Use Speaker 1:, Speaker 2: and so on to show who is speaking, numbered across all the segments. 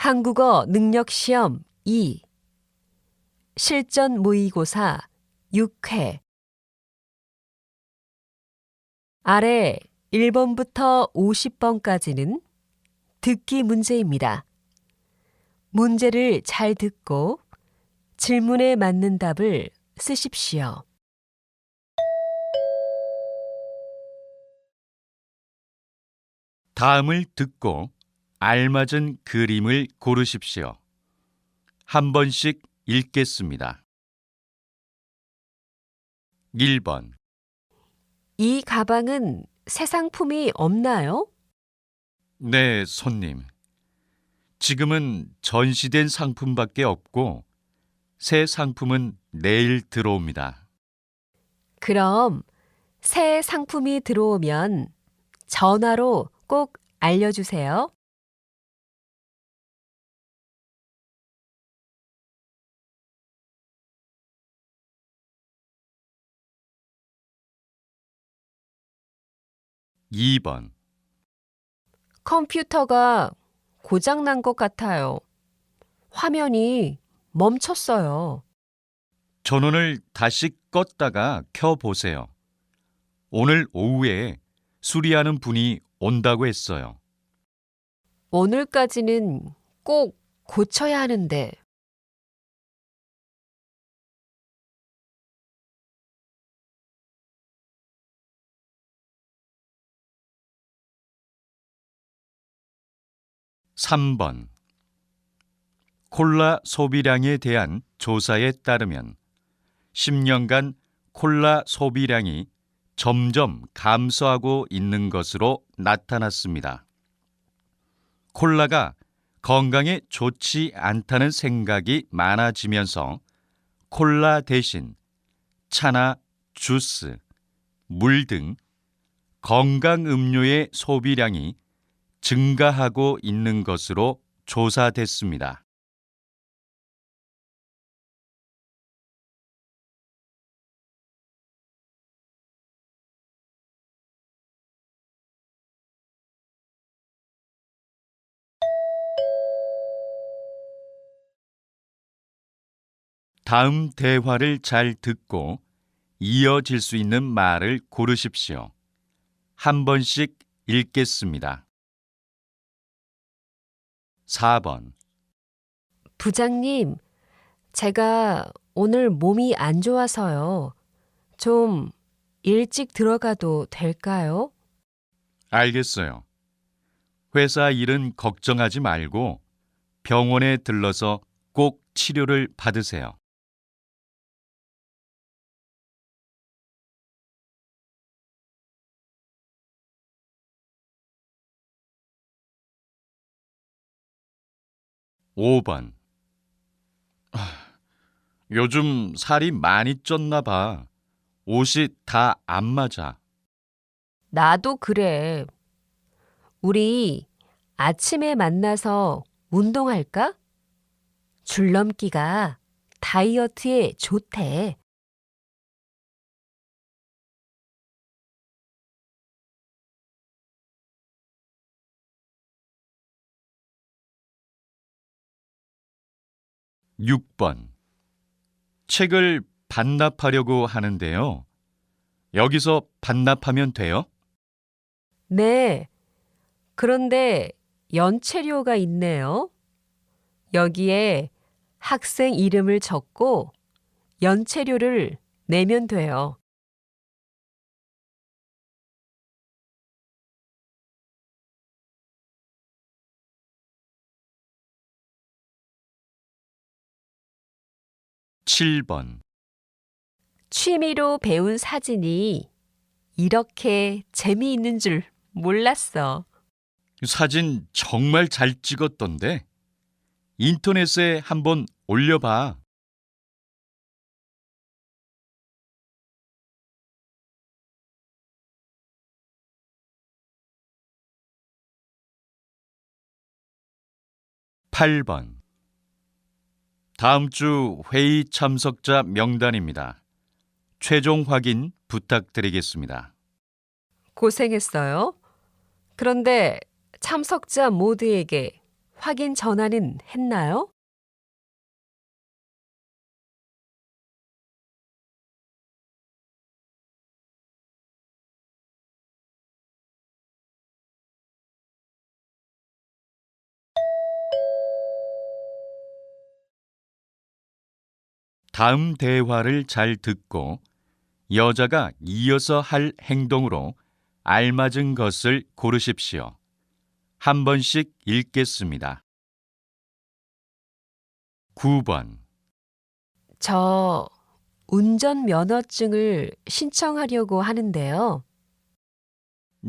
Speaker 1: 한국어 능력시험 2 실전 모의고사 6회 아래 1번부터 50번까지는 듣기 문제입니다. 문제를 잘 듣고 질문에 맞는 답을 쓰십시오.
Speaker 2: 다음을 듣고 알맞은 그림을 고르십시오. 한 번씩 읽겠습니다. 1번.
Speaker 1: 이 가방은 새 상품이 없나요?
Speaker 2: 네, 손님. 지금은 전시된 상품밖에 없고 새 상품은 내일 들어옵니다.
Speaker 1: 그럼 새 상품이 들어오면 전화로 꼭 알려주세요.
Speaker 2: 2번.
Speaker 1: 컴퓨터가 고장난 것 같아요. 화면이 멈췄어요.
Speaker 2: 전원을 다시 껐다가 켜보세요. 오늘 오후에 수리하는 분이 온다고 했어요.
Speaker 1: 오늘까지는 꼭 고쳐야 하는데.
Speaker 2: 3번. 콜라 소비량에 대한 조사에 따르면 10년간 콜라 소비량이 점점 감소하고 있는 것으로 나타났습니다. 콜라가 건강에 좋지 않다는 생각이 많아지면서 콜라 대신 차나 주스, 물 등 건강 음료의 소비량이 증가하고 있는 것으로 조사됐습니다. 다음 대화를 잘 듣고 이어질 수 있는 말을 고르십시오. 한 번씩 읽겠습니다. 4번.
Speaker 1: 부장님, 제가 오늘 몸이 안 좋아서요. 좀 일찍 들어가도 될까요?
Speaker 2: 알겠어요. 회사 일은 걱정하지 말고 병원에 들러서 꼭 치료를 받으세요. 5번. 요즘 살이 많이 쪘나 봐. 옷이 다 안 맞아.
Speaker 1: 나도 그래. 우리 아침에 만나서 운동할까? 줄넘기가 다이어트에 좋대.
Speaker 2: 6번. 책을 반납하려고 하는데요. 여기서 반납하면 돼요?
Speaker 1: 네. 그런데 연체료가 있네요. 여기에 학생 이름을 적고 연체료를 내면 돼요.
Speaker 2: 7번.
Speaker 1: 취미로 배운 사진이 이렇게 재미있는 줄 몰랐어.
Speaker 2: 사진 정말 잘 찍었던데. 인터넷에 한번 올려봐. 8번. 다음 주 회의 참석자 명단입니다. 최종 확인 부탁드리겠습니다.
Speaker 1: 고생했어요. 그런데 참석자 모두에게 확인 전화는 했나요?
Speaker 2: 다음 대화를 잘 듣고 여자가 이어서 할 행동으로 알맞은 것을 고르십시오. 한 번씩 읽겠습니다. 9번.
Speaker 1: 저 운전면허증을 신청하려고 하는데요.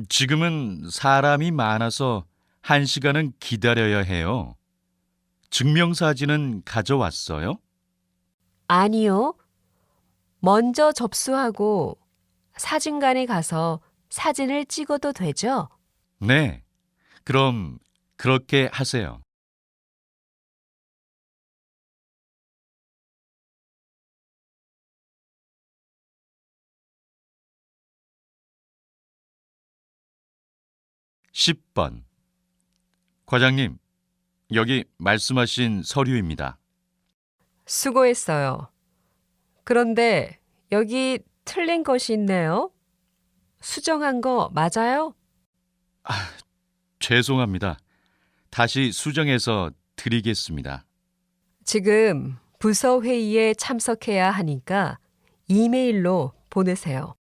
Speaker 2: 지금은 사람이 많아서 1시간은 기다려야 해요. 증명사진은 가져왔어요?
Speaker 1: 아니요. 먼저 접수하고 사진관에 가서 사진을 찍어도 되죠?
Speaker 2: 네. 그럼 그렇게 하세요. 10번. 과장님, 여기 말씀하신 서류입니다.
Speaker 1: 수고했어요. 그런데 여기 틀린 것이 있네요. 수정한 거 맞아요?
Speaker 2: 죄송합니다. 다시 수정해서 드리겠습니다.
Speaker 1: 지금 부서 회의에 참석해야 하니까 이메일로 보내세요.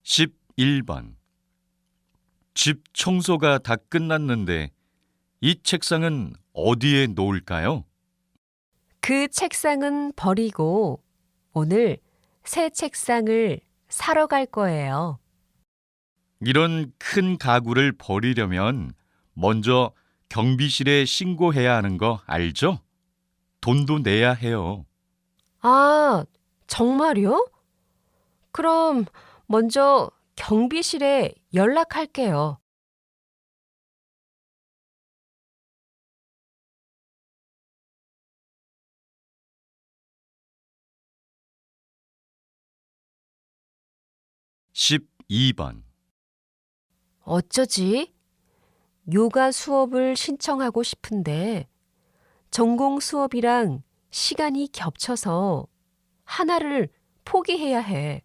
Speaker 2: 십일 번. 집 청소가 다 끝났는데 이 책상은 어디에 놓을까요?
Speaker 1: 그 책상은 버리고 오늘 새 책상을 사러 갈 거예요.
Speaker 2: 이런 큰 가구를 버리려면 먼저 경비실에 신고해야 하는 거 알죠? 돈도 내야 해요.
Speaker 1: 아, 정말요? 그럼 먼저 경비실에 연락할게요.
Speaker 2: 십이 번.
Speaker 1: 어쩌지? 요가 수업을 신청하고 싶은데 전공 수업이랑 시간이 겹쳐서 하나를 포기해야 해.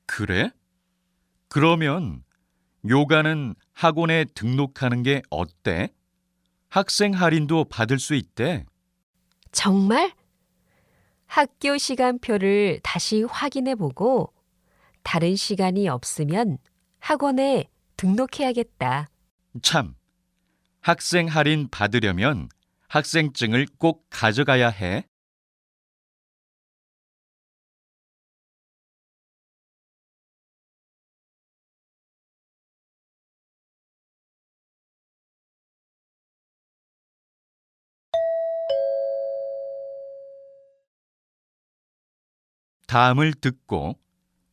Speaker 2: 그래? 그러면 요가는 학원에 등록하는 게 어때? 학생 할인도 받을 수 있대.
Speaker 1: 정말? 학교 시간표를 다시 확인해 보고 다른 시간이 없으면 학원에 등록해야겠다.
Speaker 2: 참, 학생 할인 받으려면 학생증을 꼭 가져가야 해. 다음을 듣고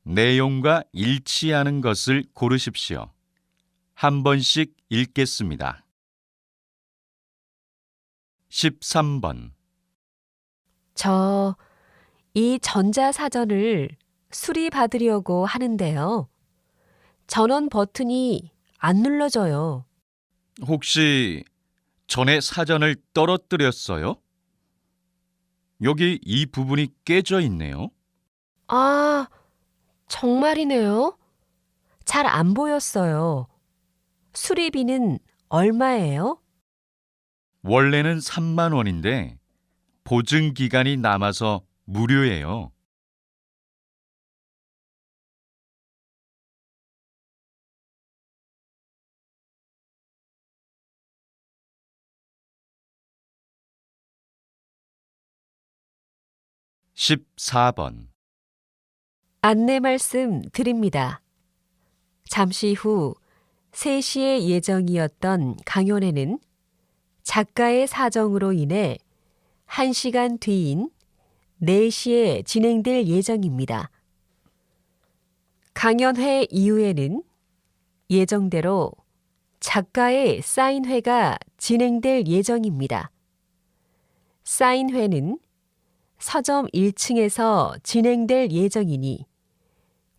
Speaker 2: 내용과 일치하는 것을 고르십시오. 한 번씩 읽겠습니다. 13번.
Speaker 1: 저 이 전자사전을 수리받으려고 하는데요. 전원 버튼이 안 눌러져요.
Speaker 2: 혹시 전에 사전을 떨어뜨렸어요? 여기 이 부분이 깨져 있네요.
Speaker 1: 아, 정말이네요. 잘 안 보였어요. 수리비는 얼마예요?
Speaker 2: 원래는 3만 원인데 보증 기간이 남아서 무료예요. 십사 번.
Speaker 1: 안내 말씀 드립니다. 잠시 후 3시에 예정이었던 강연회는 작가의 사정으로 인해 1시간 뒤인 4시에 진행될 예정입니다. 강연회 이후에는 예정대로 작가의 사인회가 진행될 예정입니다. 사인회는 서점 1층에서 진행될 예정이니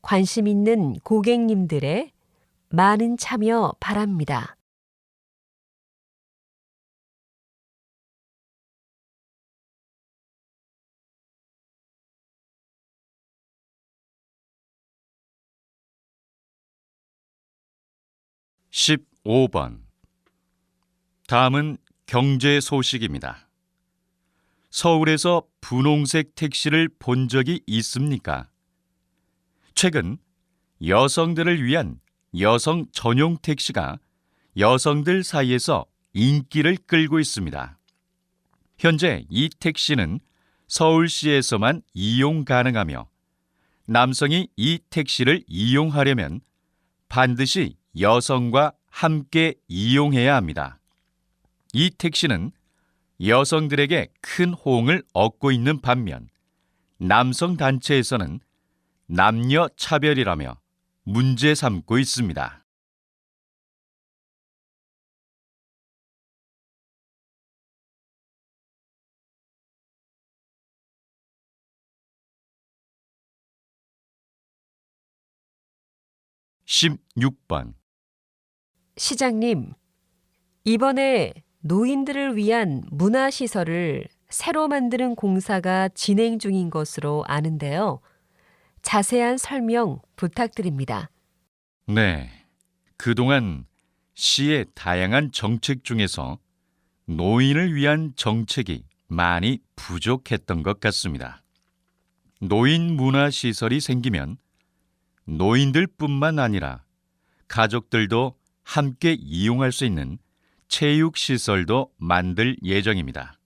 Speaker 1: 관심 있는 고객님들의 많은 참여 바랍니다.
Speaker 2: (15번) 다음은 경제 소식입니다. 서울에서 분홍색 택시를 본 적이 있습니까? 최근 여성들을 위한 여성 전용 택시가 여성들 사이에서 인기를 끌고 있습니다. 현재 이 택시는 서울시에서만 이용 가능하며 남성이 이 택시를 이용하려면 반드시 여성과 함께 이용해야 합니다. 이 택시는 여성들에게 큰 호응을 얻고 있는 반면 남성 단체에서는 남녀 차별이라며 문제 삼고 있습니다. (16번)
Speaker 1: 시장님, 이번에 노인들을 위한 문화시설을 새로 만드는 공사가 진행 중인 것으로 아는데요. 자세한 설명 부탁드립니다.
Speaker 2: 네, 그동안 시의 다양한 정책 중에서 노인을 위한 정책이 많이 부족했던 것 같습니다. 노인 문화시설이 생기면 노인들뿐만 아니라 가족들도 함께 이용할 수 있는 체육시설도 만들 예정입니다.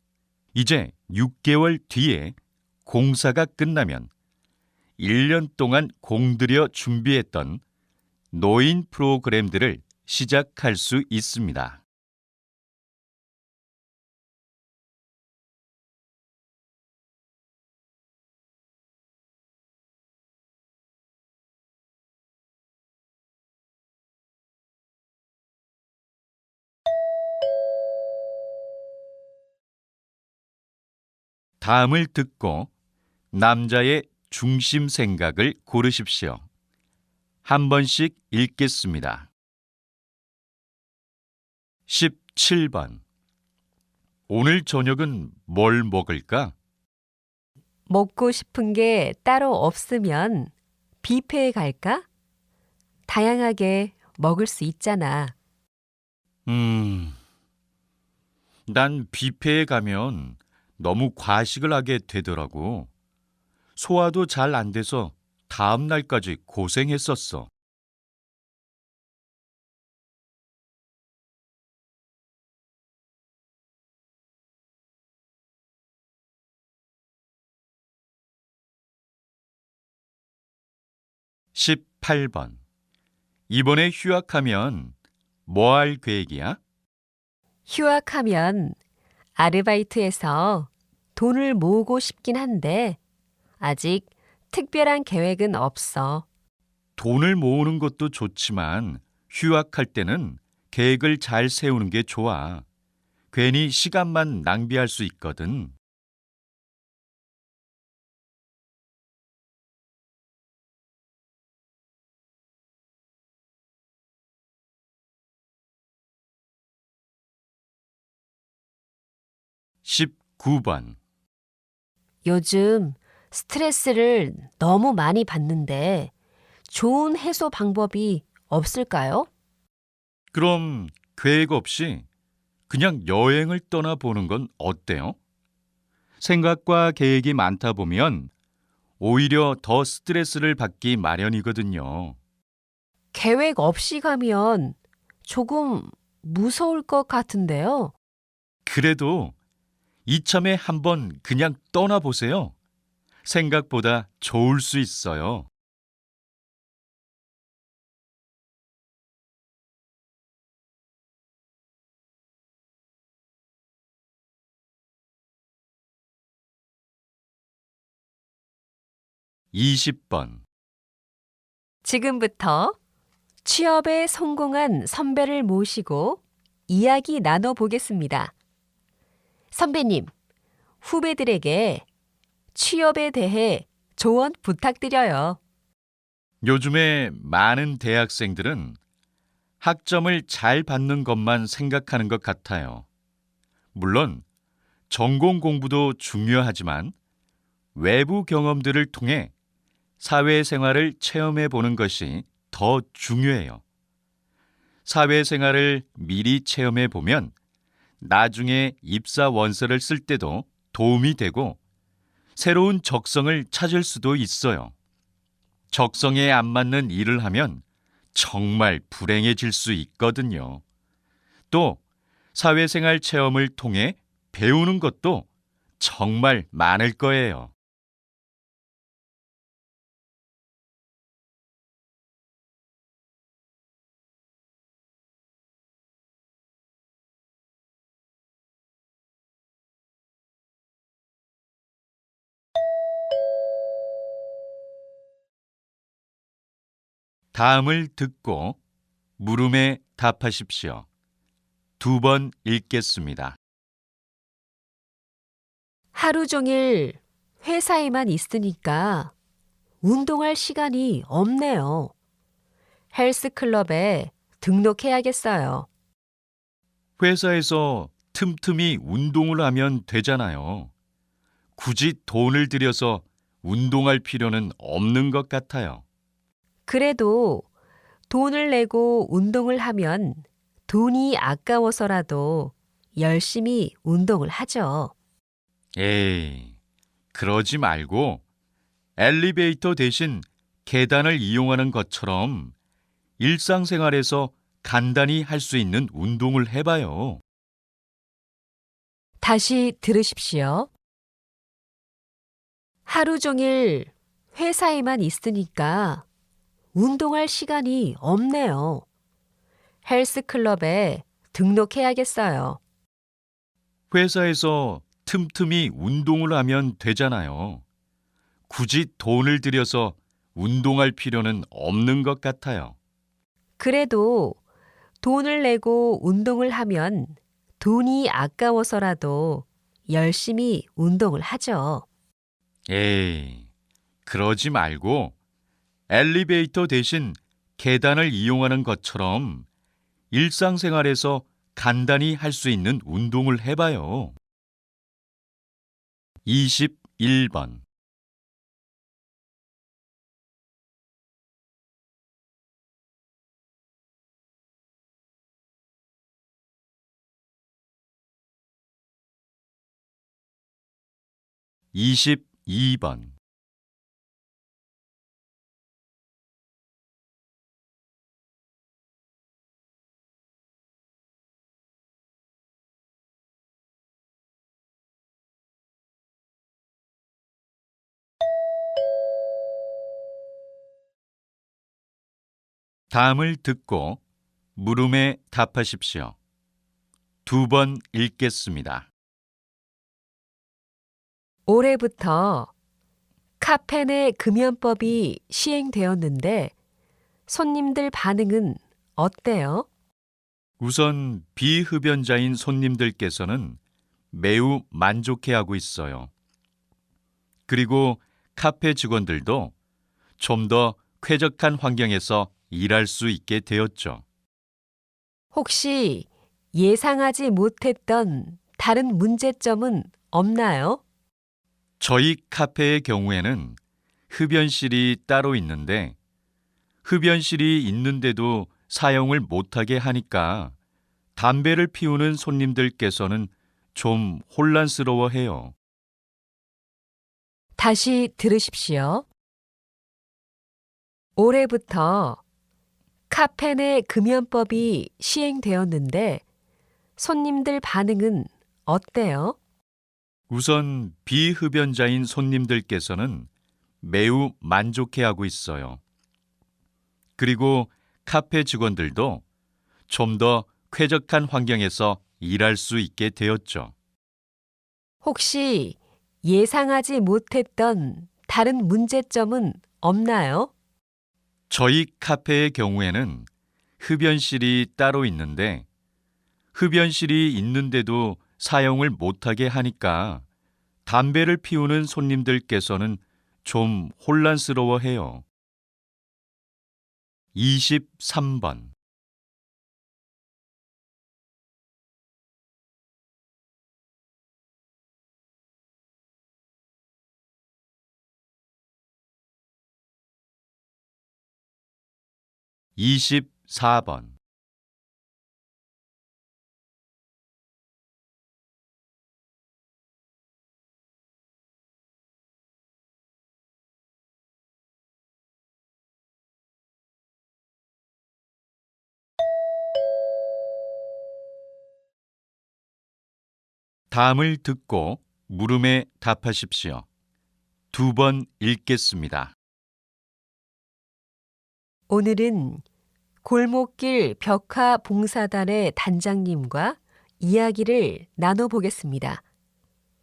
Speaker 2: 이제 6개월 뒤에 공사가 끝나면 1년 동안 공들여 준비했던 노인 프로그램들을 시작할 수 있습니다. 다음을 듣고 남자의 중심 생각을 고르십시오. 한 번씩 읽겠습니다. 17번. 오늘 저녁은 뭘 먹을까?
Speaker 1: 먹고 싶은 게 따로 없으면 뷔페에 갈까? 다양하게 먹을 수 있잖아.
Speaker 2: 난 뷔페에 가면 너무 과식을 하게 되더라고. 소화도 잘 안 돼서 다음 날까지 고생했었어. 18번. 이번에 휴학하면 뭐 할 계획이야?
Speaker 1: 휴학하면 아르바이트해서 돈을 모으고 싶긴 한데 아직 특별한 계획은 없어.
Speaker 2: 돈을 모으는 것도 좋지만 휴학할 때는 계획을 잘 세우는 게 좋아. 괜히 시간만 낭비할 수 있거든. 19번.
Speaker 1: 요즘 스트레스를 너무 많이 받는데 좋은 해소 방법이 없을까요?
Speaker 2: 그럼 계획 없이 그냥 여행을 떠나보는 건 어때요? 생각과 계획이 많다 보면 오히려 더 스트레스를 받기 마련이거든요.
Speaker 1: 계획 없이 가면 조금 무서울 것 같은데요.
Speaker 2: 그래도 이참에 한번 그냥 떠나보세요. 생각보다 좋을 수 있어요. 20번.
Speaker 1: 지금부터 취업에 성공한 선배를 모시고 이야기 나눠보겠습니다. 선배님, 후배들에게 취업에 대해 조언 부탁드려요.
Speaker 2: 요즘에 많은 대학생들은 학점을 잘 받는 것만 생각하는 것 같아요. 물론 전공 공부도 중요하지만 외부 경험들을 통해 사회생활을 체험해 보는 것이 더 중요해요. 사회생활을 미리 체험해 보면 나중에 입사 원서를 쓸 때도 도움이 되고 새로운 적성을 찾을 수도 있어요. 적성에 안 맞는 일을 하면 정말 불행해질 수 있거든요. 또 사회생활 체험을 통해 배우는 것도 정말 많을 거예요. 다음을 듣고 물음에 답하십시오. 2번 읽겠습니다.
Speaker 1: 하루 종일 회사에만 있으니까 운동할 시간이 없네요. 헬스클럽에 등록해야겠어요.
Speaker 2: 회사에서 틈틈이 운동을 하면 되잖아요. 굳이 돈을 들여서 운동할 필요는 없는 것 같아요.
Speaker 1: 그래도 돈을 내고 운동을 하면 돈이 아까워서라도 열심히 운동을 하죠.
Speaker 2: 에이, 그러지 말고 엘리베이터 대신 계단을 이용하는 것처럼 일상생활에서 간단히 할 수 있는 운동을 해봐요.
Speaker 1: 다시 들으십시오. 하루 종일 회사에만 있으니까 운동할 시간이 없네요. 헬스클럽에 등록해야겠어요.
Speaker 2: 회사에서 틈틈이 운동을 하면 되잖아요. 굳이 돈을 들여서 운동할 필요는 없는 것 같아요.
Speaker 1: 그래도 돈을 내고 운동을 하면 돈이 아까워서라도 열심히 운동을 하죠.
Speaker 2: 에이, 그러지 말고 엘리베이터 대신 계단을 이용하는 것처럼 일상생활에서 간단히 할 수 있는 운동을 해봐요. 21번. 이십이 번. 다음을 듣고 물음에 답하십시오. 2번 읽겠습니다.
Speaker 1: 올해부터 카페 금연법이 시행되었는데 손님들 반응은 어때요?
Speaker 2: 우선 비흡연자인 손님들께서는 매우 만족해하고 있어요. 그리고 카페 직원들도 좀 더 쾌적한 환경에서 일할 수 있게 되었죠.
Speaker 1: 혹시 예상하지 못했던 다른 문제점은 없나요?
Speaker 2: 저희 카페의 경우에는 흡연실이 따로 있는데 흡연실이 있는데도 사용을 못하게 하니까 담배를 피우는 손님들께서는 좀 혼란스러워해요.
Speaker 1: 다시 들으십시오. 올해부터 카페 금연법이 시행되었는데 손님들 반응은 어때요?
Speaker 2: 우선 비흡연자인 손님들께서는 매우 만족해하고 있어요. 그리고 카페 직원들도 좀 더 쾌적한 환경에서 일할 수 있게 되었죠.
Speaker 1: 혹시 예상하지 못했던 다른 문제점은 없나요?
Speaker 2: 저희 카페의 경우에는 흡연실이 따로 있는데 흡연실이 있는데도 사용을 못하게 하니까 담배를 피우는 손님들께서는 좀 혼란스러워해요. 23번. 24번. '다음을 듣고 물음에 답하십시오. 2번 읽겠습니다.
Speaker 1: 오늘은 골목길 벽화 봉사단의 단장님과 이야기를 나눠보겠습니다.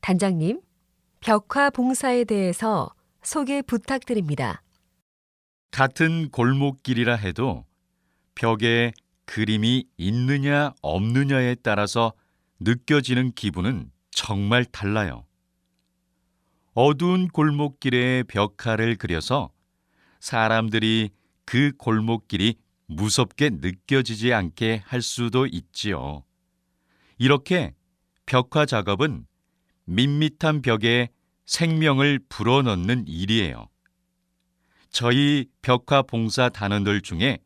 Speaker 1: 단장님, 벽화 봉사에 대해서 소개 부탁드립니다.
Speaker 2: 같은 골목길이라 해도 벽에 그림이 있느냐 없느냐에 따라서 느껴지는 기분은 정말 달라요. 어두운 골목길에 벽화를 그려서 사람들이 그 골목길이 무섭게 느껴지지 않게 할 수도 있지요. 이렇게 벽화 작업은 밋밋한 벽에 생명을 불어넣는 일이에요. 저희 벽화 봉사 단원들 중에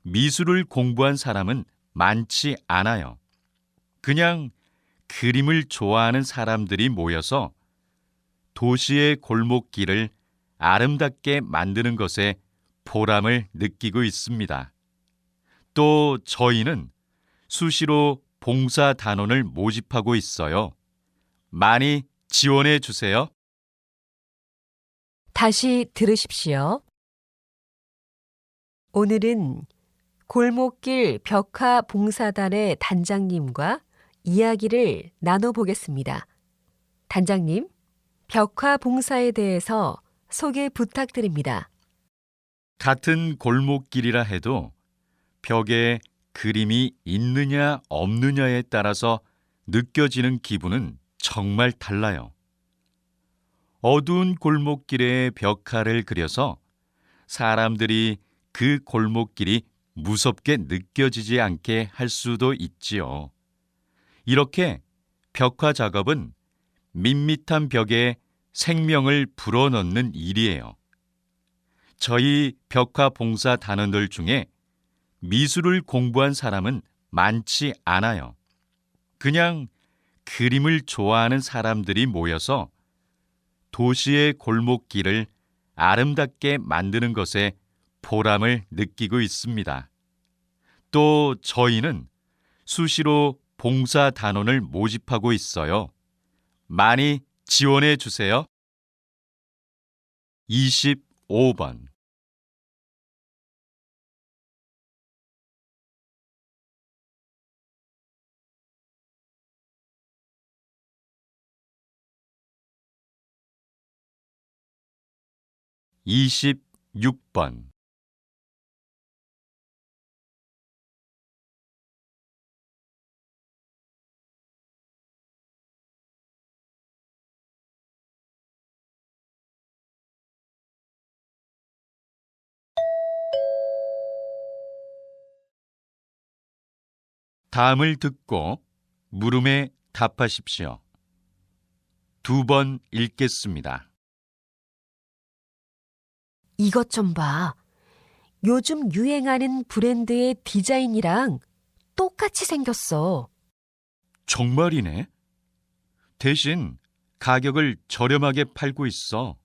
Speaker 2: 미술을 공부한 사람은 많지 않아요. 그냥 그림을 좋아하는 사람들이 모여서 도시의 골목길을 아름답게 만드는 것에 보람을 느끼고 있습니다. 또 저희는 수시로 봉사 단원을 모집하고 있어요. 많이 지원해 주세요.
Speaker 1: 다시 들으십시오. 오늘은 골목길 벽화 봉사단의 단장님과 이야기를 나눠보겠습니다. 단장님, 벽화 봉사에 대해서 소개 부탁드립니다.
Speaker 2: 같은 골목길이라 해도 벽에 그림이 있느냐 없느냐에 따라서 느껴지는 기분은 정말 달라요. 어두운 골목길에 벽화를 그려서 사람들이 그 골목길이 무섭게 느껴지지 않게 할 수도 있지요. 이렇게 벽화 작업은 밋밋한 벽에 생명을 불어넣는 일이에요. 저희 벽화 봉사 단원들 중에 미술을 공부한 사람은 많지 않아요. 그냥 그림을 좋아하는 사람들이 모여서 도시의 골목길을 아름답게 만드는 것에 보람을 느끼고 있습니다. 또 저희는 수시로 봉사 단원을 모집하고 있어요. 많이 지원해 주세요. 25번. 26번. '다음을 듣고 물음에 답하십시오. 2번 읽겠습니다.
Speaker 1: 이것 좀 봐. 요즘 유행하는 브랜드의 디자인이랑 똑같이 생겼어.
Speaker 2: 정말이네. 대신 가격을 저렴하게 팔고 있어.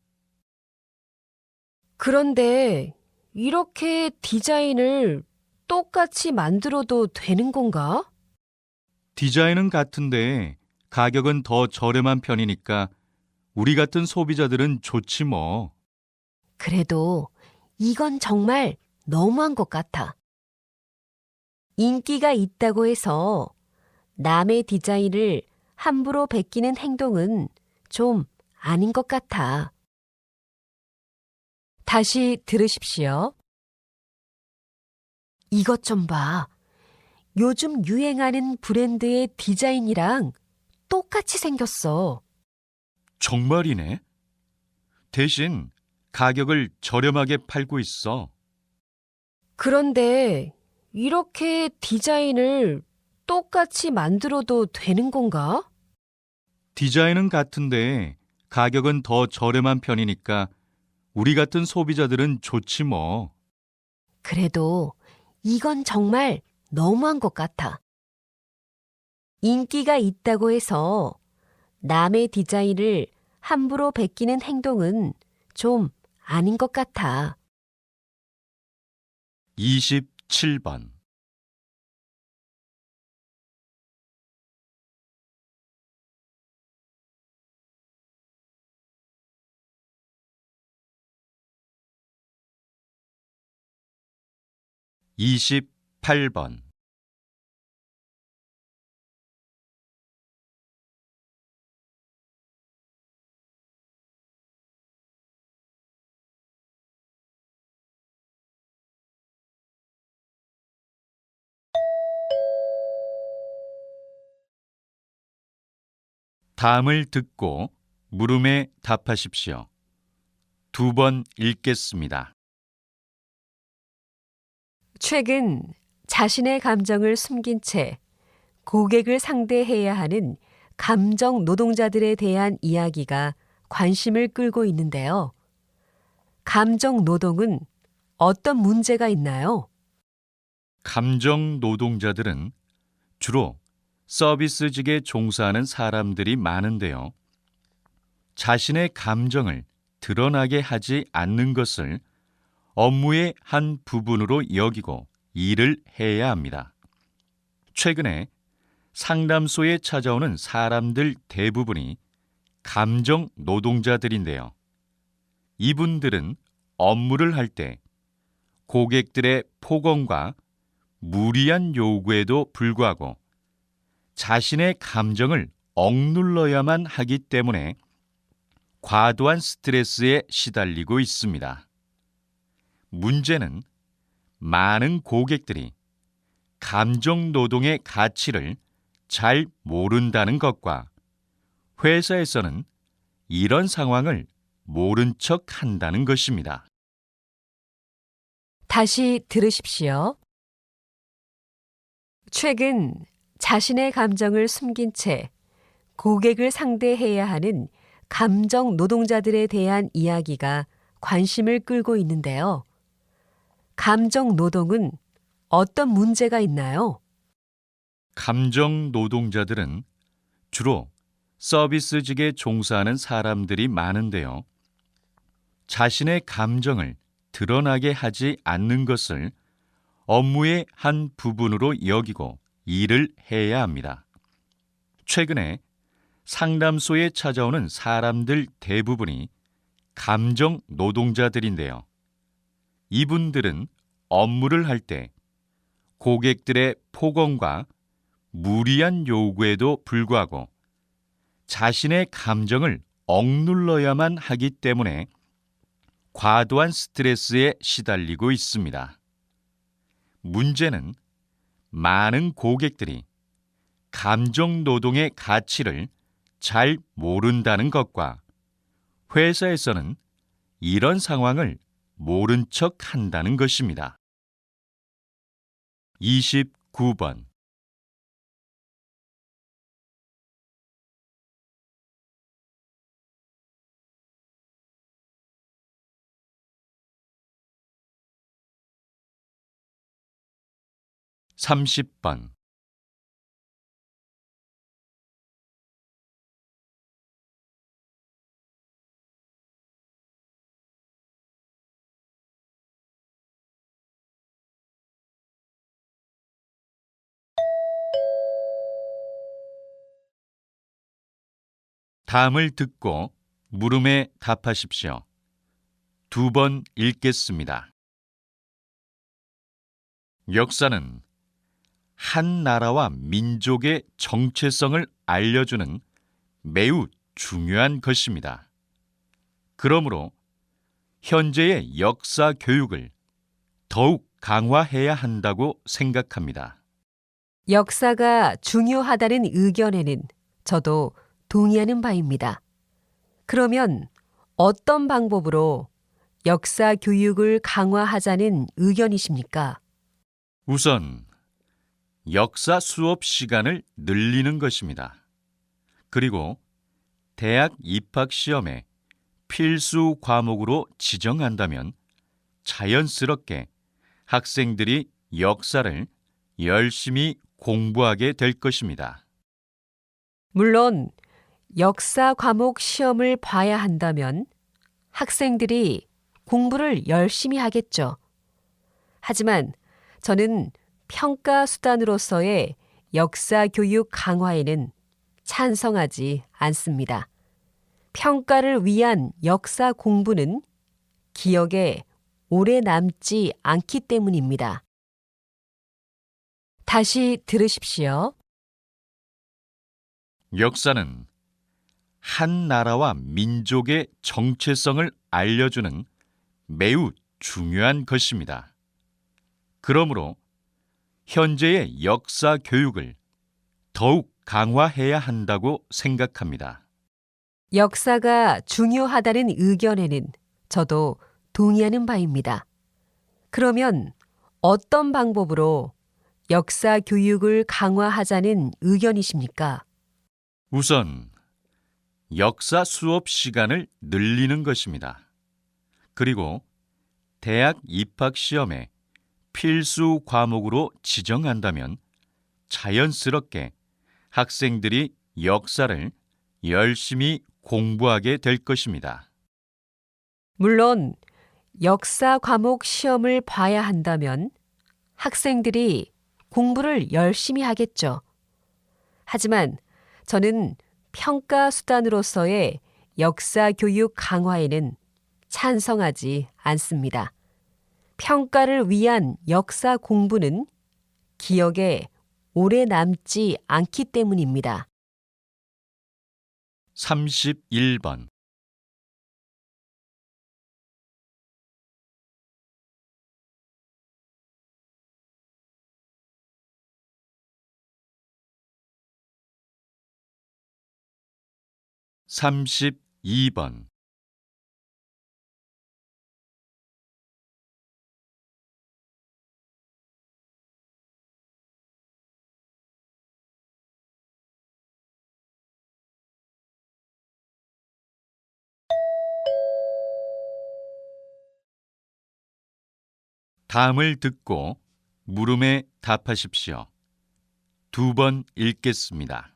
Speaker 1: 그런데 이렇게 디자인을 똑같이 만들어도 되는 건가?
Speaker 2: 디자인은 같은데 가격은 더 저렴한 편이니까 우리 같은 소비자들은 좋지 뭐.
Speaker 1: 그래도 이건 정말 너무한 것 같아. 인기가 있다고 해서 남의 디자인을 함부로 베끼는 행동은 좀 아닌 것 같아. 다시 들으십시오. 이것 좀 봐. 요즘 유행하는 브랜드의 디자인이랑 똑같이 생겼어.
Speaker 2: 정말이네. 대신 가격을 저렴하게 팔고 있어.
Speaker 1: 그런데 이렇게 디자인을 똑같이 만들어도 되는 건가?
Speaker 2: 디자인은 같은데 가격은 더 저렴한 편이니까 우리 같은 소비자들은 좋지 뭐.
Speaker 1: 그래도 이건 정말 너무한 것 같아. 인기가 있다고 해서 남의 디자인을 함부로 베끼는 행동은 좀 아닌 것 같아.
Speaker 2: 27번. 이십팔 번. 다음을 듣고 물음에 답하십시오. 2번 읽겠습니다.
Speaker 1: 최근 자신의 감정을 숨긴 채 고객을 상대해야 하는 감정 노동자들에 대한 이야기가 관심을 끌고 있는데요. 감정 노동은 어떤 문제가 있나요?
Speaker 2: 감정 노동자들은 주로 서비스직에 종사하는 사람들이 많은데요. 자신의 감정을 드러나게 하지 않는 것을 업무의 한 부분으로 여기고 일을 해야 합니다. 최근에 상담소에 찾아오는 사람들 대부분이 감정 노동자들인데요. 이분들은 업무를 할 때 고객들의 폭언과 무리한 요구에도 불구하고 자신의 감정을 억눌러야만 하기 때문에 과도한 스트레스에 시달리고 있습니다. 문제는 많은 고객들이 감정 노동의 가치를 잘 모른다는 것과 회사에서는 이런 상황을 모른 척 한다는 것입니다.
Speaker 1: 다시 들으십시오. 최근 자신의 감정을 숨긴 채 고객을 상대해야 하는 감정 노동자들에 대한 이야기가 관심을 끌고 있는데요. 감정 노동은 어떤 문제가 있나요?
Speaker 2: 감정 노동자들은 주로 서비스직에 종사하는 사람들이 많은데요. 자신의 감정을 드러나게 하지 않는 것을 업무의 한 부분으로 여기고 일을 해야 합니다. 최근에 상담소에 찾아오는 사람들 대부분이 감정 노동자들인데요. 이분들은 업무를 할 때 고객들의 폭언과 무리한 요구에도 불구하고 자신의 감정을 억눌러야만 하기 때문에 과도한 스트레스에 시달리고 있습니다. 문제는 많은 고객들이 감정 노동의 가치를 잘 모른다는 것과 회사에서는 이런 상황을 모른 척 한다는 것입니다. 29번. 삼십 번. 다음을 듣고 물음에 답하십시오. 2번 읽겠습니다. 역사는 한 나라와 민족의 정체성을 알려주는 매우 중요한 것입니다. 그러므로 현재의 역사 교육을 더욱 강화해야 한다고 생각합니다.
Speaker 1: 역사가 중요하다는 의견에는 저도 동의하는 바입니다. 그러면 어떤 방법으로 역사 교육을 강화하자는 의견이십니까?
Speaker 2: 우선 역사 수업 시간을 늘리는 것입니다. 그리고 대학 입학 시험에 필수 과목으로 지정한다면 자연스럽게 학생들이 역사를 열심히 공부하게 될 것입니다.
Speaker 1: 물론 역사 과목 시험을 봐야 한다면 학생들이 공부를 열심히 하겠죠. 하지만 저는 평가 수단으로서의 역사 교육 강화에는 찬성하지 않습니다. 평가를 위한 역사 공부는 기억에 오래 남지 않기 때문입니다. 다시 들으십시오.
Speaker 2: 역사는 한 나라와 민족의 정체성을 알려주는 매우 중요한 것입니다. 그러므로 현재의 역사 교육을 더욱 강화해야 한다고 생각합니다.
Speaker 1: 역사가 중요하다는 의견에는 저도 동의하는 바입니다. 그러면 어떤 방법으로 역사 교육을 강화하자는 의견이십니까?
Speaker 2: 우선 역사 수업 시간을 늘리는 것입니다. 그리고 대학 입학 시험에 필수 과목으로 지정한다면 자연스럽게 학생들이 역사를 열심히 공부하게 될 것입니다.
Speaker 1: 물론 역사 과목 시험을 봐야 한다면 학생들이 공부를 열심히 하겠죠. 하지만 저는 평가 수단으로서의 역사 교육 강화에는 찬성하지 않습니다. 평가를 위한 역사 공부는 기억에 오래 남지 않기 때문입니다.
Speaker 2: 31번 32번 다음을 듣고 물음에 답하십시오. 2번 읽겠습니다.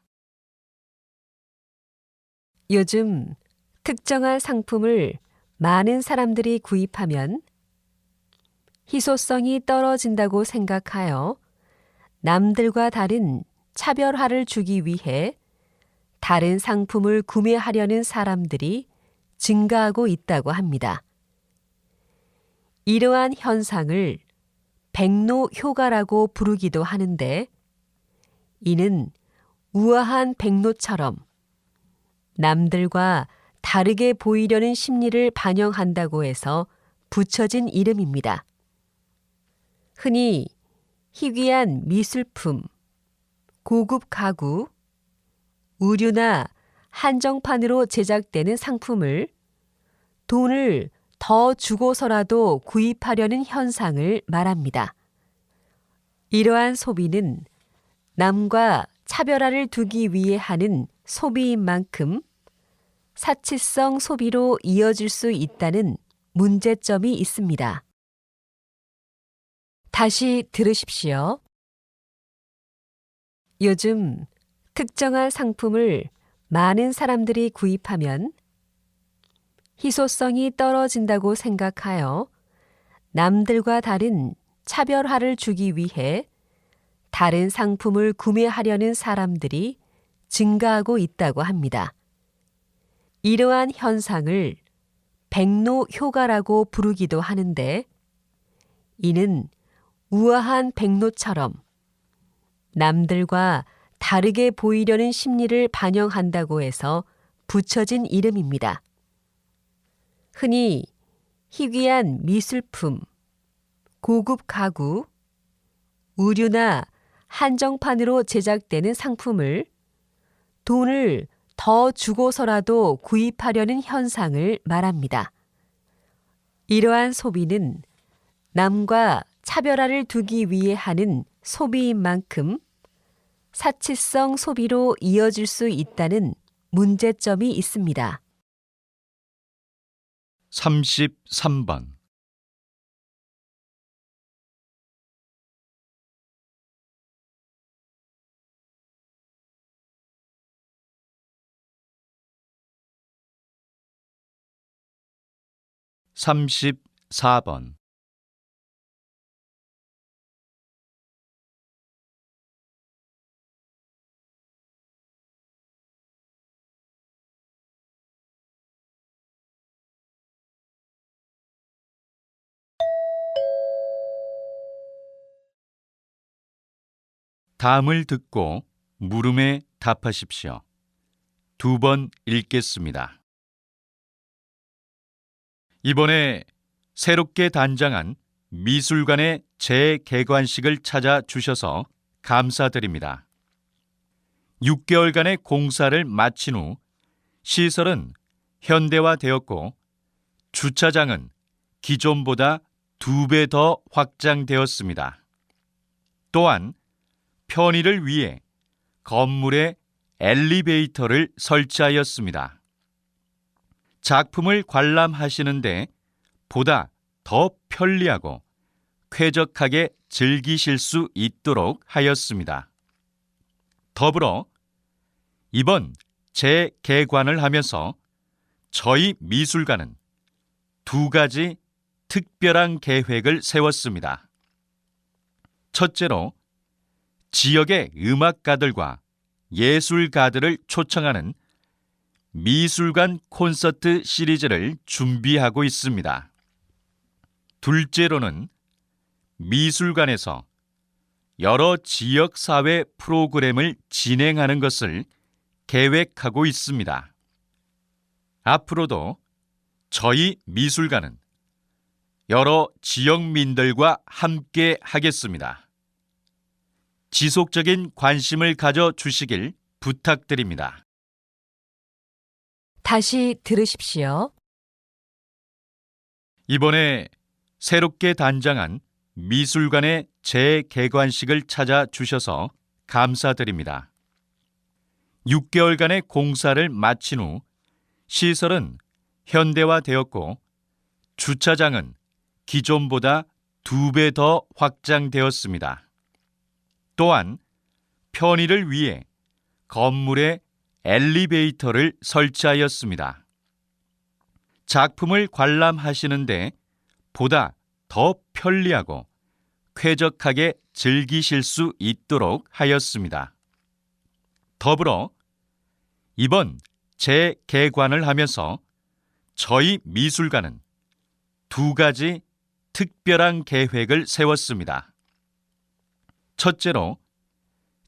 Speaker 1: 요즘 특정한 상품을 많은 사람들이 구입하면 희소성이 떨어진다고 생각하여 남들과 다른 차별화를 주기 위해 다른 상품을 구매하려는 사람들이 증가하고 있다고 합니다. 이러한 현상을 백로 효과라고 부르기도 하는데, 이는 우아한 백로처럼 남들과 다르게 보이려는 심리를 반영한다고 해서 붙여진 이름입니다. 흔히 희귀한 미술품, 고급 가구, 의류나 한정판으로 제작되는 상품을 돈을 더 주고서라도 구입하려는 현상을 말합니다. 이러한 소비는 남과 차별화를 두기 위해 하는 소비인 만큼 사치성 소비로 이어질 수 있다는 문제점이 있습니다. 다시 들으십시오. 요즘 특정한 상품을 많은 사람들이 구입하면 희소성이 떨어진다고 생각하여 남들과 다른 차별화를 주기 위해 다른 상품을 구매하려는 사람들이 증가하고 있다고 합니다. 이러한 현상을 백로 효과라고 부르기도 하는데, 이는 우아한 백로처럼 남들과 다르게 보이려는 심리를 반영한다고 해서 붙여진 이름입니다. 흔히 희귀한 미술품, 고급 가구, 의류나 한정판으로 제작되는 상품을 돈을 더 주고서라도 구입하려는 현상을 말합니다. 이러한 소비는 남과 차별화를 두기 위해 하는 소비인 만큼 사치성 소비로 이어질 수 있다는 문제점이 있습니다.
Speaker 2: 33번. 삼십사 번. 다음을 듣고 물음에 답하십시오. 2번 읽겠습니다. 이번에 새롭게 단장한 미술관의 재개관식을 찾아주셔서 감사드립니다. 6개월간의 공사를 마친 후 시설은 현대화되었고 주차장은 기존보다 2배 더 확장되었습니다. 또한 편의를 위해 건물에 엘리베이터를 설치하였습니다. 작품을 관람하시는데 보다 더 편리하고 쾌적하게 즐기실 수 있도록 하였습니다. 더불어 이번 재개관을 하면서 저희 미술관은 2가지 특별한 계획을 세웠습니다. 첫째로 지역의 음악가들과 예술가들을 초청하는 미술관 콘서트 시리즈를 준비하고 있습니다. 둘째로는 미술관에서 여러 지역사회 프로그램을 진행하는 것을 계획하고 있습니다. 앞으로도 저희 미술관은 여러 지역민들과 함께 하겠습니다. 지속적인 관심을 가져주시길 부탁드립니다.
Speaker 1: 다시 들으십시오.
Speaker 2: 이번에 새롭게 단장한 미술관의 재개관식을 찾아주셔서 감사드립니다. 6개월간의 공사를 마친 후 시설은 현대화되었고 주차장은 기존보다 2배 더 확장되었습니다. 또한 편의를 위해 건물에 엘리베이터를 설치하였습니다. 작품을 관람하시는데 보다 더 편리하고 쾌적하게 즐기실 수 있도록 하였습니다. 더불어 이번 재개관을 하면서 저희 미술관은 2가지 특별한 계획을 세웠습니다. 첫째로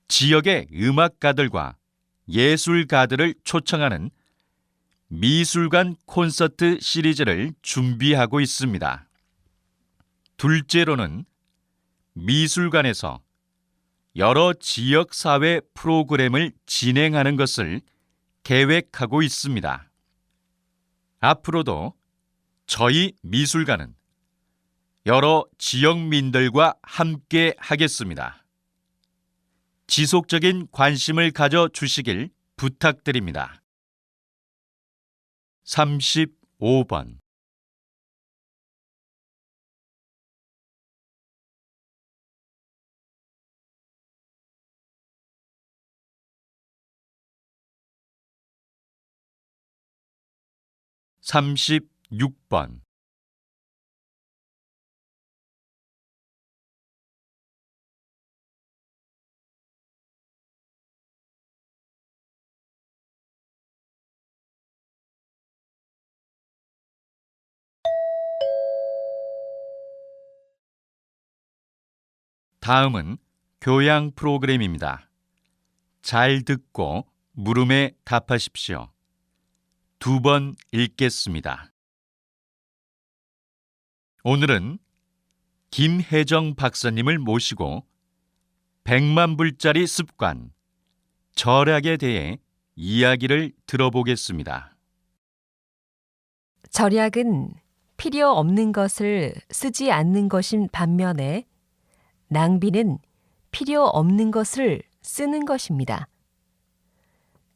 Speaker 2: 지역의 음악가들과 예술가들을 초청하는 미술관 콘서트 시리즈를 준비하고 있습니다. 둘째로는 미술관에서 여러 지역사회 프로그램을 진행하는 것을 계획하고 있습니다. 앞으로도 저희 미술관은 여러 지역민들과 함께 하겠습니다. 지속적인 관심을 가져주시길 부탁드립니다. 35번. 삼십육 번. 다음은 교양 프로그램입니다. 잘 듣고 물음에 답하십시오. 2번 읽겠습니다. 오늘은 김혜정 박사님을 모시고 100만 불짜리 습관, 절약에 대해 이야기를 들어보겠습니다.
Speaker 1: 절약은 필요 없는 것을 쓰지 않는 것인 반면에 낭비는 필요 없는 것을 쓰는 것입니다.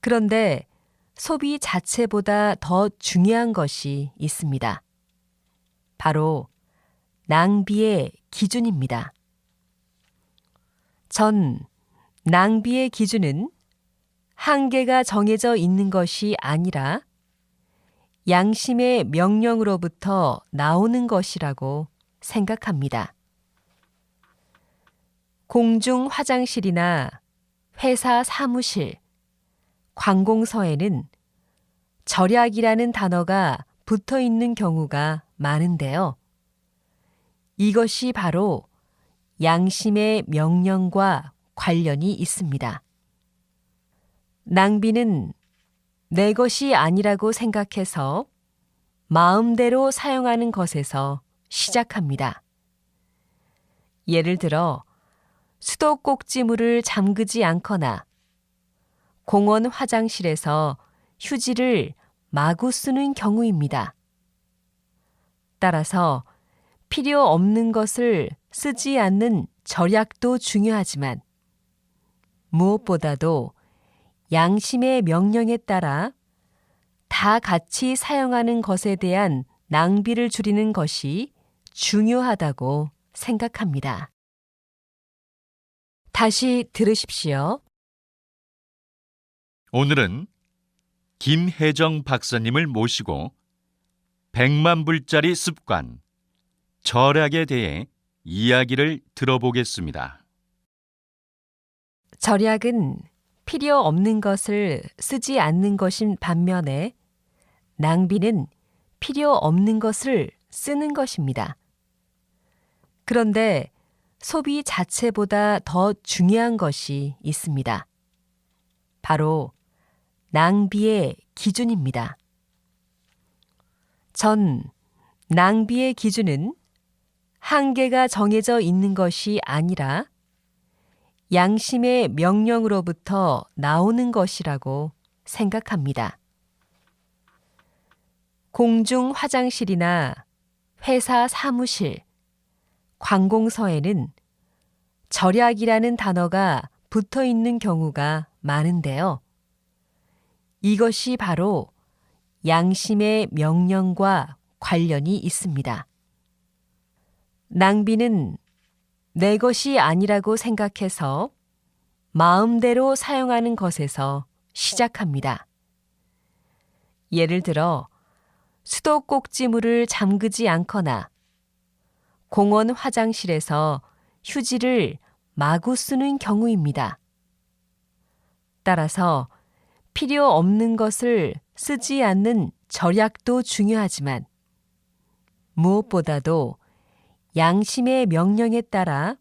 Speaker 1: 그런데 소비 자체보다 더 중요한 것이 있습니다. 바로 낭비의 기준입니다. 전 낭비의 기준은 한계가 정해져 있는 것이 아니라 양심의 명령으로부터 나오는 것이라고 생각합니다. 공중 화장실이나 회사 사무실, 관공서에는 절약이라는 단어가 붙어 있는 경우가 많은데요. 이것이 바로 양심의 명령과 관련이 있습니다. 낭비는 내 것이 아니라고 생각해서 마음대로 사용하는 것에서 시작합니다. 예를 들어 수도꼭지물을 잠그지 않거나 공원 화장실에서 휴지를 마구 쓰는 경우입니다. 따라서 필요 없는 것을 쓰지 않는 절약도 중요하지만 무엇보다도 양심의 명령에 따라 다 같이 사용하는 것에 대한 낭비를 줄이는 것이 중요하다고 생각합니다. 다시 들으십시오.
Speaker 2: 오늘은 김혜정 박사님을 모시고 100만 불짜리 습관, 절약에 대해 이야기를 들어보겠습니다.
Speaker 1: 절약은 필요 없는 것을 쓰지 않는 것인 반면에 낭비는 필요 없는 것을 쓰는 것입니다. 그런데 소비 자체보다 더 중요한 것이 있습니다. 바로 낭비의 기준입니다. 전 낭비의 기준은 한계가 정해져 있는 것이 아니라 양심의 명령으로부터 나오는 것이라고 생각합니다. 공중 화장실이나 회사 사무실, 관공서에는 절약이라는 단어가 붙어 있는 경우가 많은데요. 이것이 바로 양심의 명령과 관련이 있습니다. 낭비는 내 것이 아니라고 생각해서 마음대로 사용하는 것에서 시작합니다. 예를 들어 수도꼭지물을 잠그지 않거나 공원 화장실에서 휴지를 마구 쓰는 경우입니다. 따라서 필요 없는 것을 쓰지 않는 절약도 중요하지만 무엇보다도 양심의 명령에 따라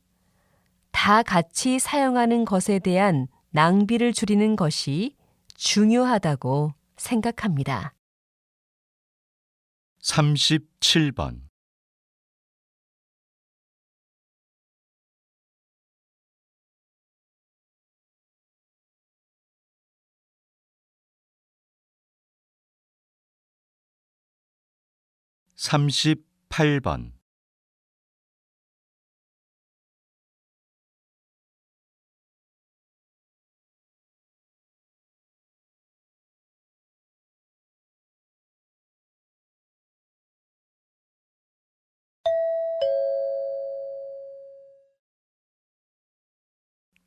Speaker 1: 다 같이 사용하는 것에 대한 낭비를 줄이는 것이 중요하다고 생각합니다.
Speaker 2: 37번. (38번)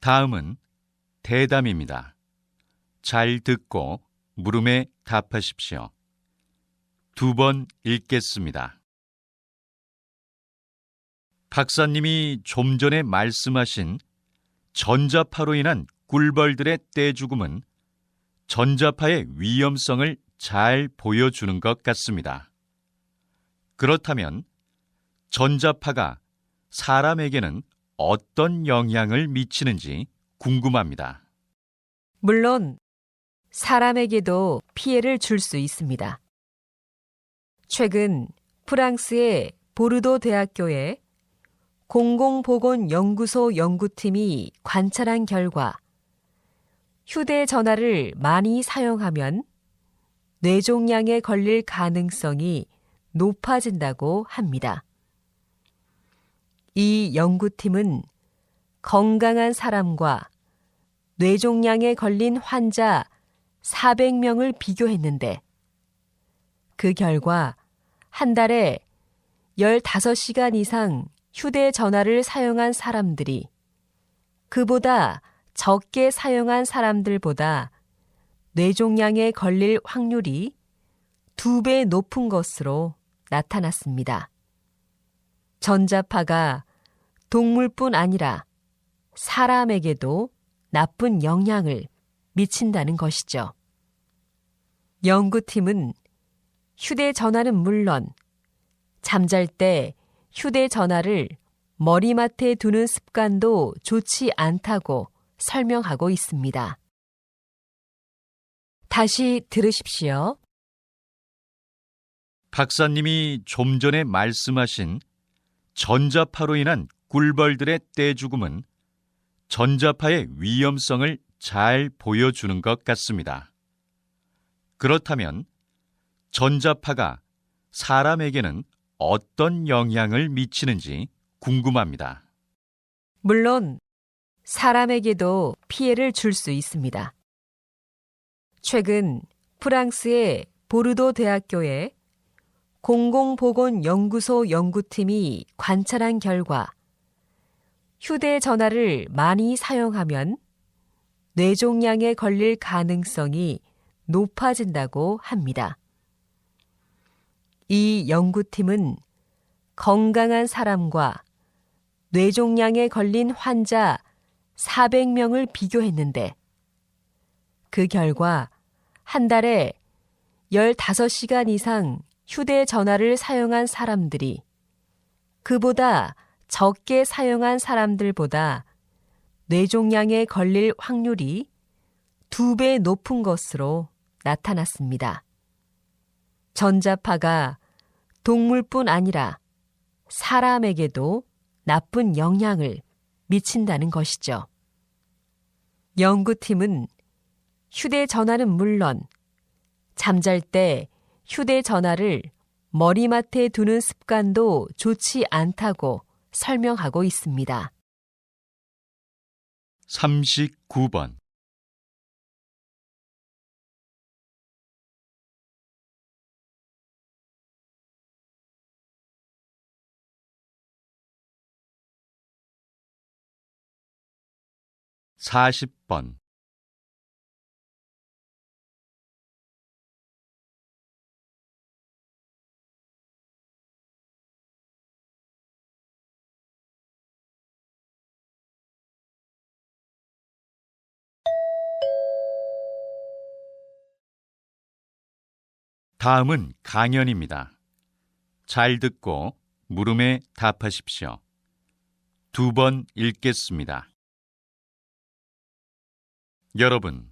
Speaker 2: 다음은 대담입니다. 잘 듣고 물음에 답하십시오. 2번 읽겠습니다. 박사님이 좀 전에 말씀하신 전자파로 인한 꿀벌들의 떼죽음은 전자파의 위험성을 잘 보여주는 것 같습니다. 그렇다면 전자파가 사람에게는 어떤 영향을 미치는지 궁금합니다.
Speaker 1: 물론 사람에게도 피해를 줄 수 있습니다. 최근 프랑스의 보르도 대학교의 공공보건연구소 연구팀이 관찰한 결과 휴대전화를 많이 사용하면 뇌종양에 걸릴 가능성이 높아진다고 합니다. 이 연구팀은 건강한 사람과 뇌종양에 걸린 환자 400명을 비교했는데 그 결과 한 달에 15시간 이상 휴대전화를 사용한 사람들이 그보다 적게 사용한 사람들보다 뇌종양에 걸릴 확률이 2배 높은 것으로 나타났습니다. 전자파가 동물뿐 아니라 사람에게도 나쁜 영향을 미친다는 것이죠. 연구팀은 휴대전화는 물론 잠잘 때 휴대전화를 머리맡에 두는 습관도 좋지 않다고 설명하고 있습니다. 다시 들으십시오.
Speaker 2: 박사님이 좀 전에 말씀하신 전자파로 인한 꿀벌들의 떼죽음은 전자파의 위험성을 잘 보여주는 것 같습니다. 그렇다면 전자파가 사람에게는 어떤 영향을 미치는지 궁금합니다.
Speaker 1: 물론 사람에게도 피해를 줄 수 있습니다. 최근 프랑스의 보르도 대학교의 공공보건연구소 연구팀이 관찰한 결과 휴대전화를 많이 사용하면 뇌종양에 걸릴 가능성이 높아진다고 합니다. 이 연구팀은 건강한 사람과 뇌종양에 걸린 환자 400명을 비교했는데 그 결과 한 달에 15시간 이상 휴대전화를 사용한 사람들이 그보다 적게 사용한 사람들보다 뇌종양에 걸릴 확률이 2배 높은 것으로 나타났습니다. 전자파가 동물뿐 아니라 사람에게도 나쁜 영향을 미친다는 것이죠. 연구팀은 휴대전화는 물론 잠잘 때 휴대전화를 머리맡에 두는 습관도 좋지 않다고 설명하고 있습니다.
Speaker 2: 39번. (40번) 다음은 강연입니다. 잘 듣고 물음에 답하십시오. 2번 읽겠습니다. 여러분,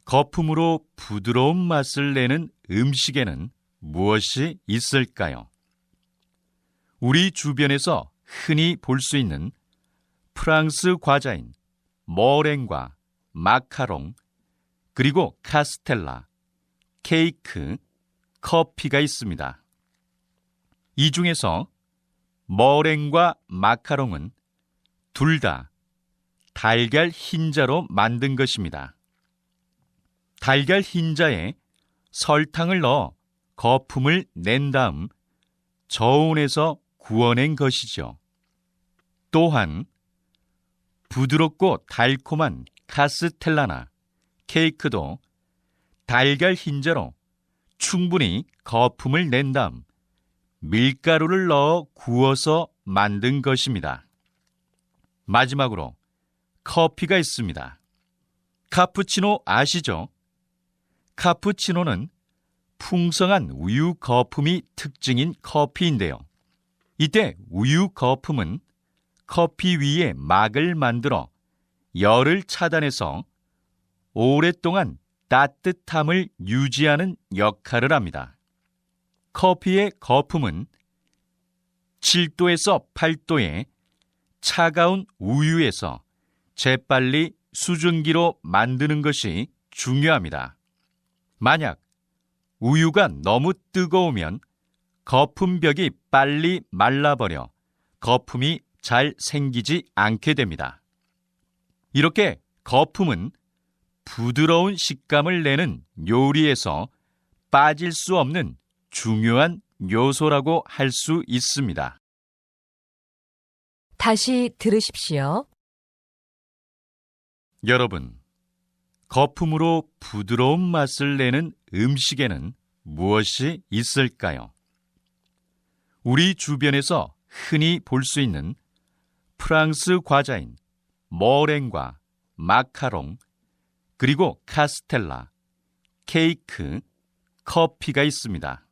Speaker 2: 거품으로 부드러운 맛을 내는 음식에는 무엇이 있을까요? 우리 주변에서 흔히 볼 수 있는 프랑스 과자인 머랭과 마카롱, 그리고 카스텔라, 케이크, 커피가 있습니다. 이 중에서 머랭과 마카롱은 둘 다 달걀 흰자로 만든 것입니다. 달걀 흰자에 설탕을 넣어 거품을 낸 다음 저온에서 구워낸 것이죠. 또한 부드럽고 달콤한 카스텔라나 케이크도 달걀 흰자로 충분히 거품을 낸 다음 밀가루를 넣어 구워서 만든 것입니다. 마지막으로 커피가 있습니다. 카푸치노 아시죠? 카푸치노는 풍성한 우유 거품이 특징인 커피인데요. 이때 우유 거품은 커피 위에 막을 만들어 열을 차단해서 오랫동안 따뜻함을 유지하는 역할을 합니다. 커피의 거품은 7도에서 8도의 차가운 우유에서 재빨리 수증기로 만드는 것이 중요합니다. 만약 우유가 너무 뜨거우면 거품벽이 빨리 말라버려 거품이 잘 생기지 않게 됩니다. 이렇게 거품은 부드러운 식감을 내는 요리에서 빠질 수 없는 중요한 요소라고 할 수 있습니다.
Speaker 1: 다시 들으십시오.
Speaker 2: 여러분, 거품으로 부드러운 맛을 내는 음식에는 무엇이 있을까요? 우리 주변에서 흔히 볼 수 있는 프랑스 과자인 머랭과 마카롱, 그리고 카스텔라, 케이크, 커피가 있습니다.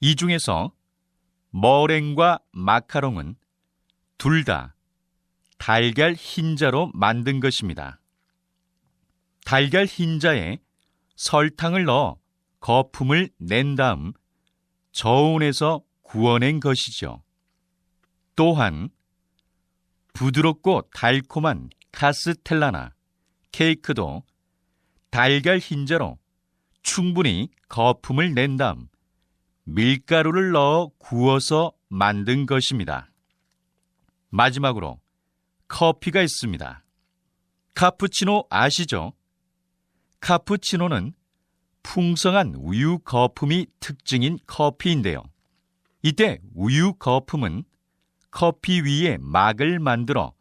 Speaker 2: 이 중에서 머랭과 마카롱은 둘 다 달걀 흰자로 만든 것입니다. 달걀 흰자에 설탕을 넣어 거품을 낸 다음 저온에서 구워낸 것이죠. 또한 부드럽고 달콤한 카스텔라나 케이크도 달걀 흰자로 충분히 거품을 낸 다음 밀가루를 넣어 구워서 만든 것입니다. 마지막으로 커피가 있습니다. 카푸치노 아시죠? 카푸치노는 풍성한 우유 거품이 특징인 커피인데요. 이때 우유 거품은 커피 위에 막을 만들어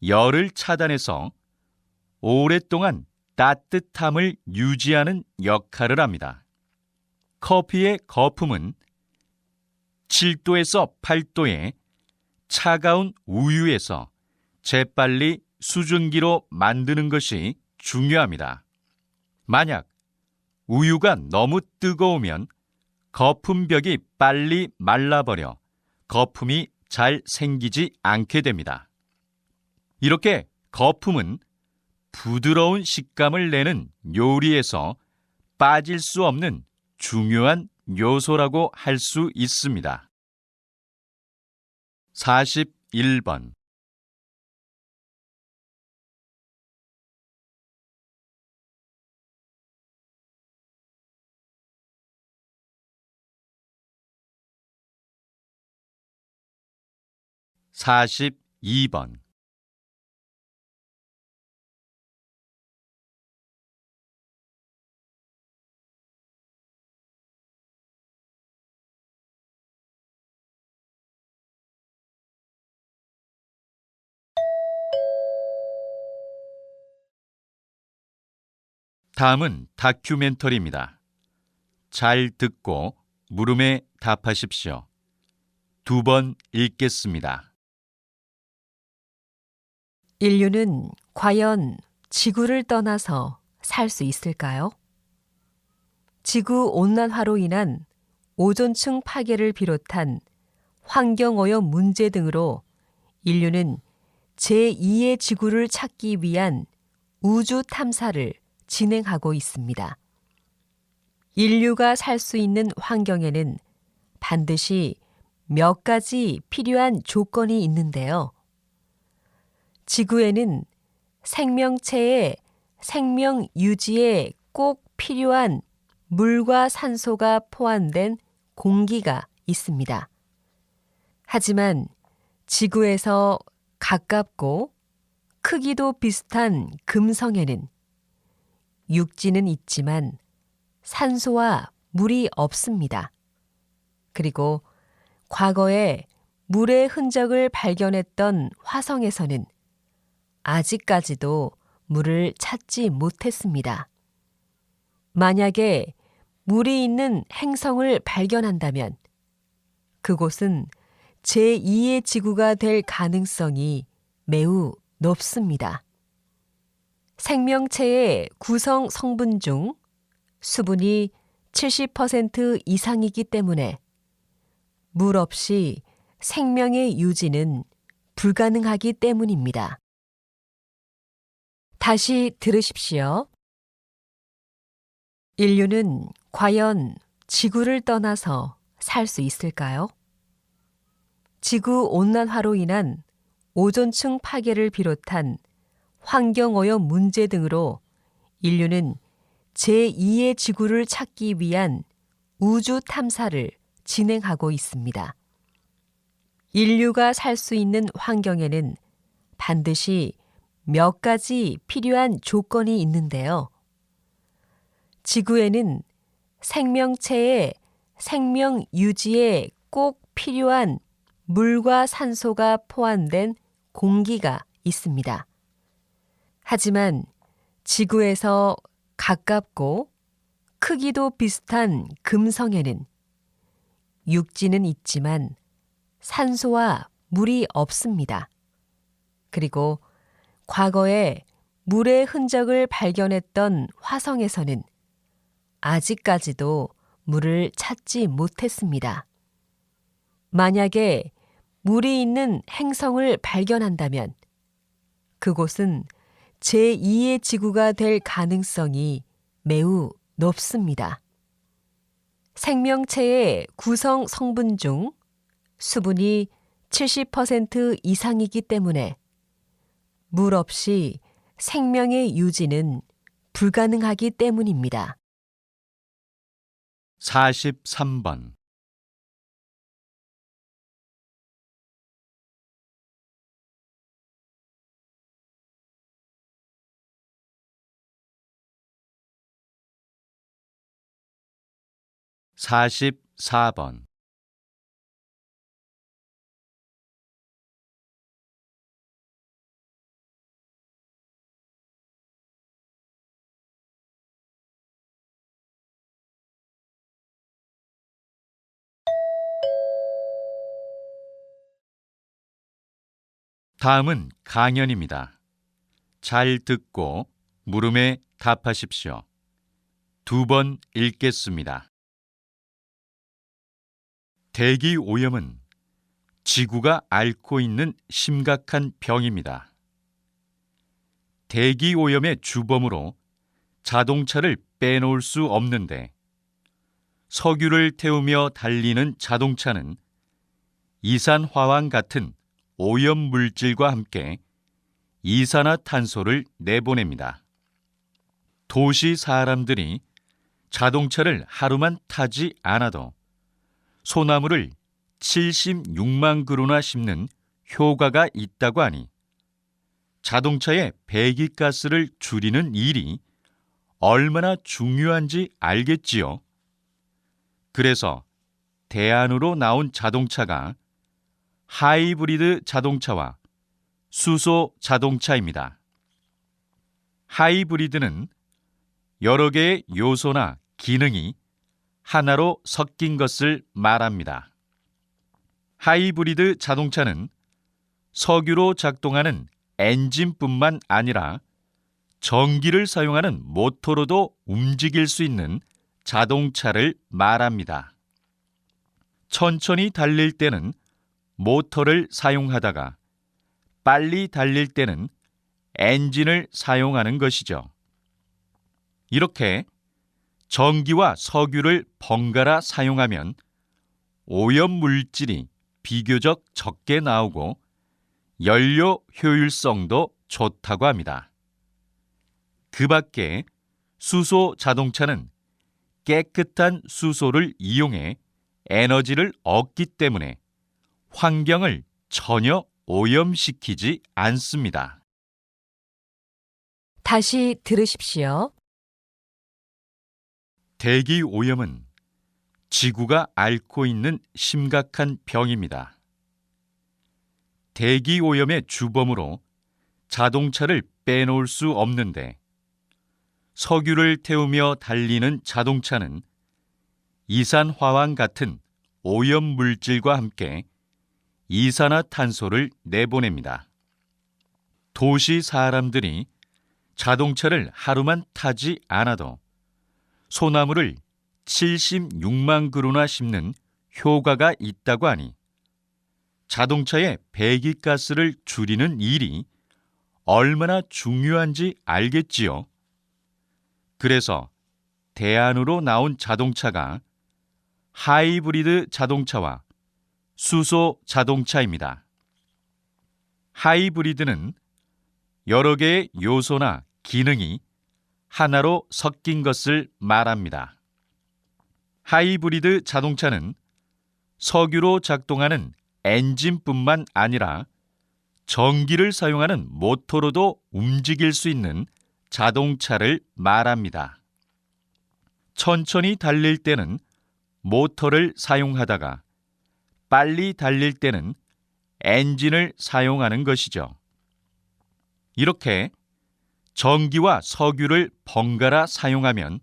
Speaker 2: 열을 차단해서 오랫동안 따뜻함을 유지하는 역할을 합니다. 커피의 거품은 7도에서 8도의 차가운 우유에서 재빨리 수증기로 만드는 것이 중요합니다. 만약 우유가 너무 뜨거우면 거품벽이 빨리 말라버려 거품이 잘 생기지 않게 됩니다. 이렇게 거품은 부드러운 식감을 내는 요리에서 빠질 수 없는 중요한 요소라고 할 수 있습니다. 41번 42번 다음은 다큐멘터리입니다. 잘 듣고 물음에 답하십시오. 2번 읽겠습니다.
Speaker 1: 인류는 과연 지구를 떠나서 살 수 있을까요? 지구 온난화로 인한 오존층 파괴를 비롯한 환경오염 문제 등으로 인류는 제2의 지구를 찾기 위한 우주 탐사를 진행하고 있습니다. 인류가 살 수 있는 환경에는 반드시 몇 가지 필요한 조건이 있는데요. 지구에는 생명체의 생명 유지에 꼭 필요한 물과 산소가 포함된 공기가 있습니다. 하지만 지구에서 가깝고 크기도 비슷한 금성에는 육지는 있지만 산소와 물이 없습니다. 그리고 과거에 물의 흔적을 발견했던 화성에서는 아직까지도 물을 찾지 못했습니다. 만약에 물이 있는 행성을 발견한다면 그곳은 제2의 지구가 될 가능성이 매우 높습니다. 생명체의 구성 성분 중 수분이 70% 이상이기 때문에 물 없이 생명의 유지는 불가능하기 때문입니다. 다시 들으십시오. 인류는 과연 지구를 떠나서 살 수 있을까요? 지구 온난화로 인한 오존층 파괴를 비롯한 환경오염 문제 등으로 인류는 제2의 지구를 찾기 위한 우주 탐사를 진행하고 있습니다. 인류가 살 수 있는 환경에는 반드시 몇 가지 필요한 조건이 있는데요. 지구에는 생명체의 생명 유지에 꼭 필요한 물과 산소가 포함된 공기가 있습니다. 하지만 지구에서 가깝고 크기도 비슷한 금성에는 육지는 있지만 산소와 물이 없습니다. 그리고 과거에 물의 흔적을 발견했던 화성에서는 아직까지도 물을 찾지 못했습니다. 만약에 물이 있는 행성을 발견한다면 그곳은 제2의 지구가 될 가능성이 매우 높습니다. 생명체의 구성 성분 중 수분이 70% 이상이기 때문에 물 없이 생명의 유지는 불가능하기 때문입니다.
Speaker 2: 43번. 44번. 다음은 강연입니다. 잘 듣고 물음에 답하십시오. 2번 읽겠습니다. 대기 오염은 지구가 앓고 있는 심각한 병입니다. 대기 오염의 주범으로 자동차를 빼놓을 수 없는데 석유를 태우며 달리는 자동차는 이산화황 같은 오염 물질과 함께 이산화탄소를 내보냅니다. 도시 사람들이 자동차를 하루만 타지 않아도 소나무를 76만 그루나 심는 효과가 있다고 하니 자동차의 배기가스를 줄이는 일이 얼마나 중요한지 알겠지요. 그래서 대안으로 나온 자동차가 하이브리드 자동차와 수소 자동차입니다. 하이브리드는 여러 개의 요소나 기능이 하나로 섞인 것을 말합니다. 하이브리드 자동차는 석유로 작동하는 엔진뿐만 아니라 전기를 사용하는 모터로도 움직일 수 있는 자동차를 말합니다. 천천히 달릴 때는 모터를 사용하다가 빨리 달릴 때는 엔진을 사용하는 것이죠. 이렇게 전기와 석유를 번갈아 사용하면 오염 물질이 비교적 적게 나오고 연료 효율성도 좋다고 합니다. 그 밖에 수소 자동차는 깨끗한 수소를 이용해 에너지를 얻기 때문에 환경을 전혀 오염시키지 않습니다.
Speaker 1: 다시 들으십시오.
Speaker 2: 대기 오염은 지구가 앓고 있는 심각한 병입니다. 대기 오염의 주범으로 자동차를 빼놓을 수 없는데 석유를 태우며 달리는 자동차는 이산화황 같은 오염 물질과 함께 이산화탄소를 내보냅니다. 도시 사람들이 자동차를 하루만 타지 않아도 소나무를 76만 그루나 심는 효과가 있다고 하니 자동차의 배기가스를 줄이는 일이 얼마나 중요한지 알겠지요. 그래서 대안으로 나온 자동차가 하이브리드 자동차와 수소 자동차입니다. 하이브리드는 여러 개의 요소나 기능이 하나로 섞인 것을 말합니다. 하이브리드 자동차는 석유로 작동하는 엔진뿐만 아니라 전기를 사용하는 모터로도 움직일 수 있는 자동차를 말합니다. 천천히 달릴 때는 모터를 사용하다가 빨리 달릴 때는 엔진을 사용하는 것이죠. 이렇게 전기와 석유를 번갈아 사용하면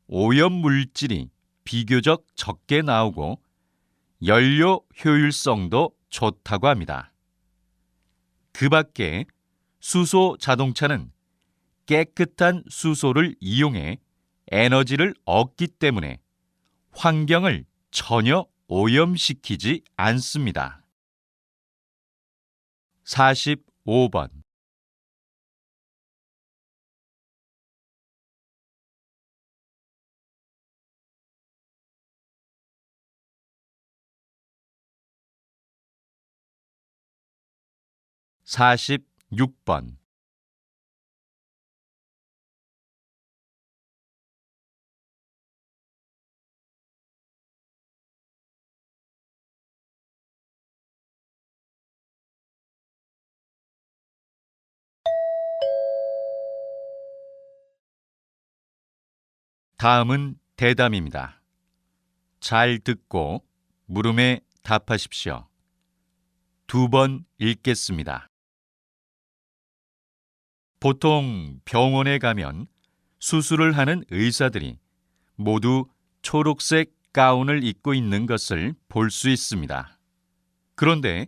Speaker 2: 오염 물질이 비교적 적게 나오고 연료 효율성도 좋다고 합니다. 그 밖에 수소 자동차는 깨끗한 수소를 이용해 에너지를 얻기 때문에 환경을 전혀 오염시키지 않습니다. 45번. (46번) 다음은 대담입니다. 잘 듣고 물음에 답하십시오. 2번 읽겠습니다. 보통 병원에 가면 수술을 하는 의사들이 모두 초록색 가운을 입고 있는 것을 볼 수 있습니다. 그런데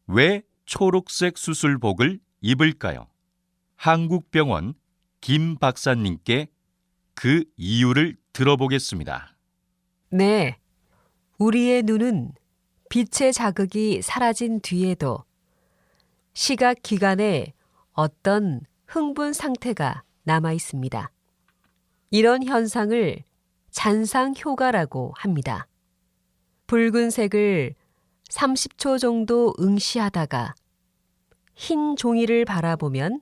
Speaker 2: 왜 초록색 수술복을 입을까요? 한국병원 김 박사님께 그 이유를 들어보겠습니다.
Speaker 1: 네, 우리의 눈은 빛의 자극이 사라진 뒤에도 시각 기관에 어떤 흥분 상태가 남아 있습니다. 이런 현상을 잔상 효과라고 합니다. 붉은색을 30초 정도 응시하다가 흰 종이를 바라보면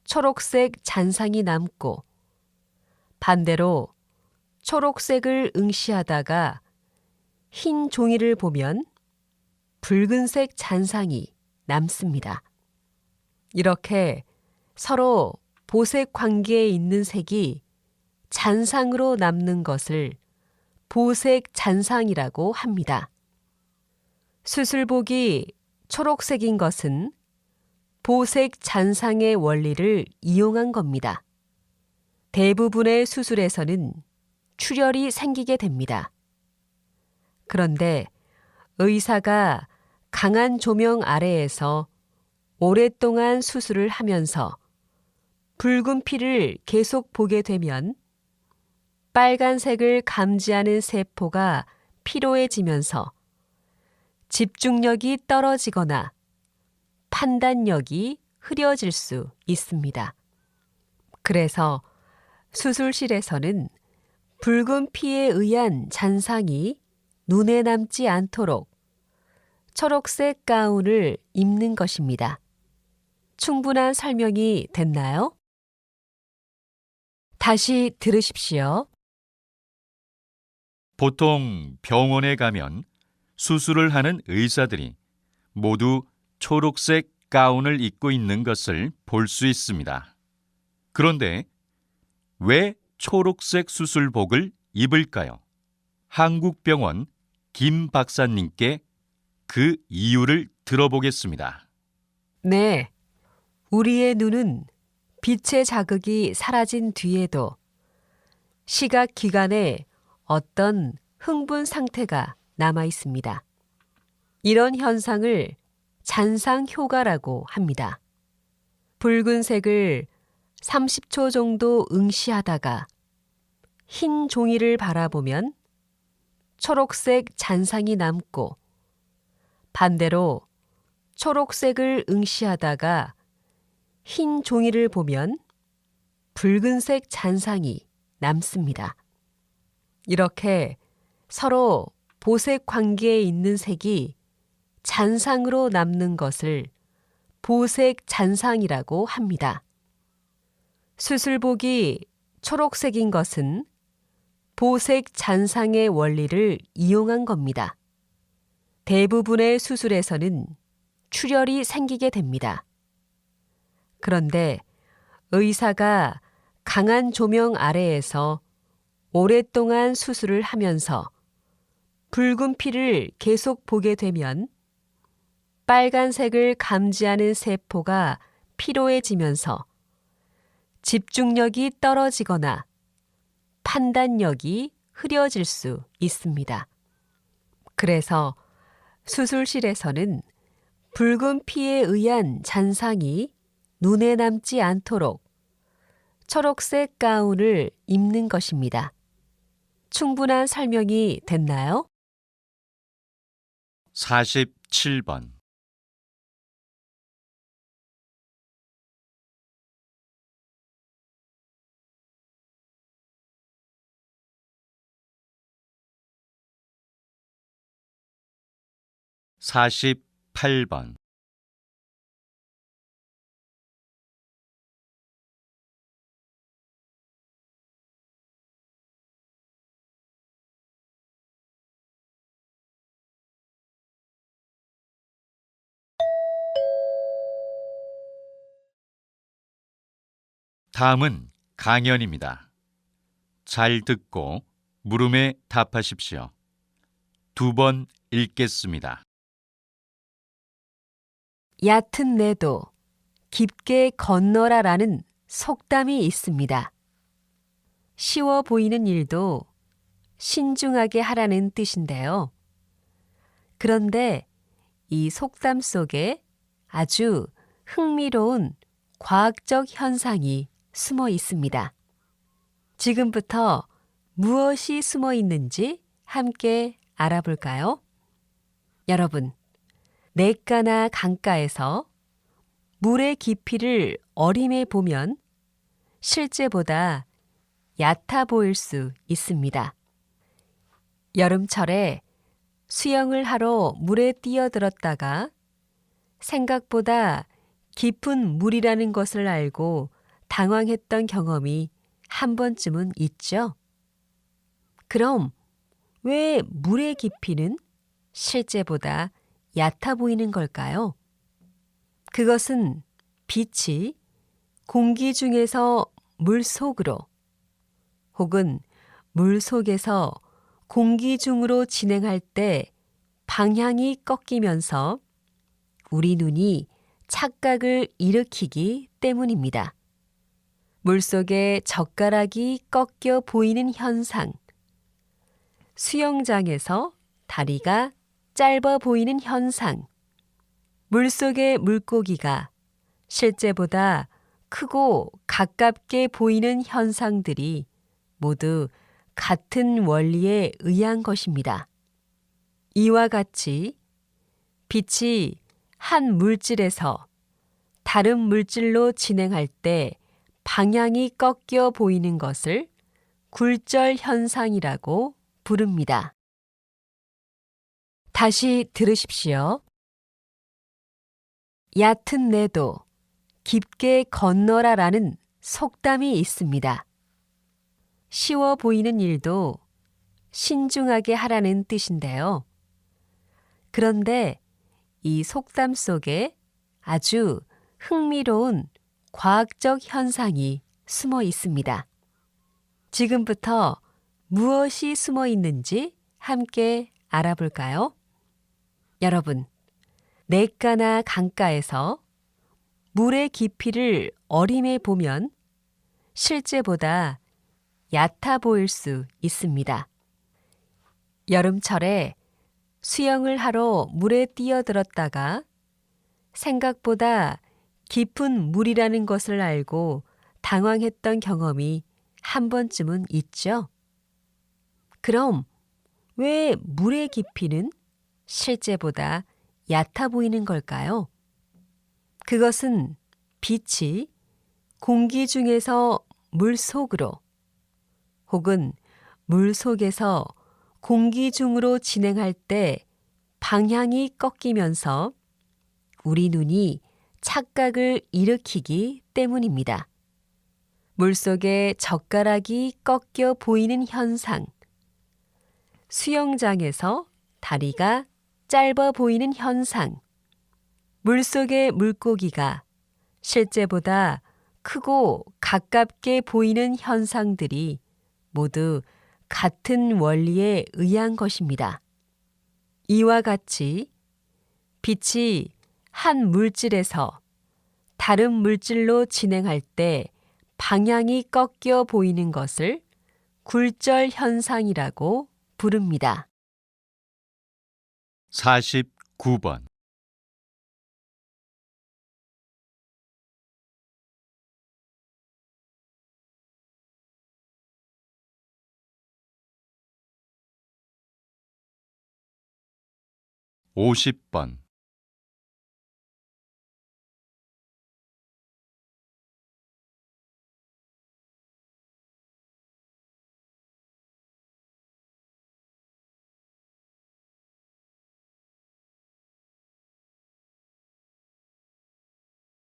Speaker 1: 초록색 잔상이 남고, 반대로 초록색을 응시하다가 흰 종이를 보면 붉은색 잔상이 남습니다. 이렇게 서로 보색 관계에 있는 색이 잔상으로 남는 것을 보색 잔상이라고 합니다. 수술복이 초록색인 것은 보색 잔상의 원리를 이용한 겁니다. 대부분의 수술에서는 출혈이 생기게 됩니다. 그런데 의사가 강한 조명 아래에서 오랫동안 수술을 하면서 붉은 피를 계속 보게 되면 빨간색을 감지하는 세포가 피로해지면서 집중력이 떨어지거나 판단력이 흐려질 수 있습니다. 그래서 수술실에서는 붉은 피에 의한 잔상이 눈에 남지 않도록 초록색 가운을 입는 것입니다. 충분한 설명이 됐나요? 다시 들으십시오.
Speaker 2: 보통 병원에 가면 수술을 하는 의사들이 모두 초록색 가운을 입고 있는 것을 볼 수 있습니다. 그런데 왜 초록색 수술복을 입을까요? 한국병원 김 박사님께 그 이유를 들어보겠습니다.
Speaker 1: 네, 우리의 눈은 빛의 자극이 사라진 뒤에도 시각 기관에 어떤 흥분 상태가 남아 있습니다. 이런 현상을 잔상 효과라고 합니다. 붉은색을 30초 정도 응시하다가 흰 종이를 바라보면 초록색 잔상이 남고, 반대로 초록색을 응시하다가 흰 종이를 보면 붉은색 잔상이 남습니다. 이렇게 서로 보색 관계에 있는 색이 잔상으로 남는 것을 보색 잔상이라고 합니다. 수술복이 초록색인 것은 보색 잔상의 원리를 이용한 겁니다. 대부분의 수술에서는 출혈이 생기게 됩니다. 그런데 의사가 강한 조명 아래에서 오랫동안 수술을 하면서 붉은 피를 계속 보게 되면 빨간색을 감지하는 세포가 피로해지면서 집중력이 떨어지거나 판단력이 흐려질 수 있습니다. 그래서 수술실에서는 붉은 피에 의한 잔상이 눈에 남지 않도록 초록색 가운을 입는 것입니다. 충분한 설명이 됐나요?
Speaker 2: 47번. 사십팔 번. 다음은 강연입니다. 잘 듣고 물음에 답하십시오. 2번 읽겠습니다.
Speaker 1: 얕은 내도 깊게 건너라라는 속담이 있습니다. 쉬워 보이는 일도 신중하게 하라는 뜻인데요. 그런데 이 속담 속에 아주 흥미로운 과학적 현상이 숨어 있습니다. 지금부터 무엇이 숨어 있는지 함께 알아볼까요? 여러분, 냇가나 강가에서 물의 깊이를 어림해 보면 실제보다 얕아 보일 수 있습니다. 여름철에 수영을 하러 물에 뛰어들었다가 생각보다 깊은 물이라는 것을 알고 당황했던 경험이 한 번쯤은 있죠. 그럼 왜 물의 깊이는 실제보다 얕아 보이는 걸까요? 그것은 빛이 공기 중에서 물 속으로 혹은 물 속에서 공기 중으로 진행할 때 방향이 꺾이면서 우리 눈이 착각을 일으키기 때문입니다. 물속에 젓가락이 꺾여 보이는 현상, 수영장에서 다리가 짧아 보이는 현상, 물속의 물고기가 실제보다 크고 가깝게 보이는 현상들이 모두 같은 원리에 의한 것입니다. 이와 같이 빛이 한 물질에서 다른 물질로 진행할 때 방향이 꺾여 보이는 것을 굴절 현상이라고 부릅니다. 다시 들으십시오. 얕은 내도 깊게 건너라라는 속담이 있습니다. 쉬워 보이는 일도 신중하게 하라는 뜻인데요. 그런데 이 속담 속에 아주 흥미로운 과학적 현상이 숨어 있습니다. 지금부터 무엇이 숨어 있는지 함께 알아볼까요? 여러분, 냇가나 강가에서 물의 깊이를 어림해 보면 실제보다 얕아 보일 수 있습니다. 여름철에 수영을 하러 물에 뛰어들었다가 생각보다 깊은 물이라는 것을 알고 당황했던 경험이 한 번쯤은 있죠. 그럼 왜 물의 깊이는 실제보다 얕아 보이는 걸까요? 그것은 빛이 공기 중에서 물 속으로 혹은 물 속에서 공기 중으로 진행할 때 방향이 꺾이면서 우리 눈이 착각을 일으키기 때문입니다. 물속에 젓가락이 꺾여 보이는 현상, 수영장에서 다리가 짧아 보이는 현상, 물속의 물고기가 실제보다 크고 가깝게 보이는 현상들이 모두 같은 원리에 의한 것입니다. 이와 같이 빛이 한 물질에서 다른 물질로 진행할 때 방향이 꺾여 보이는 것을 굴절 현상이라고 부릅니다.
Speaker 2: 49번. (50번)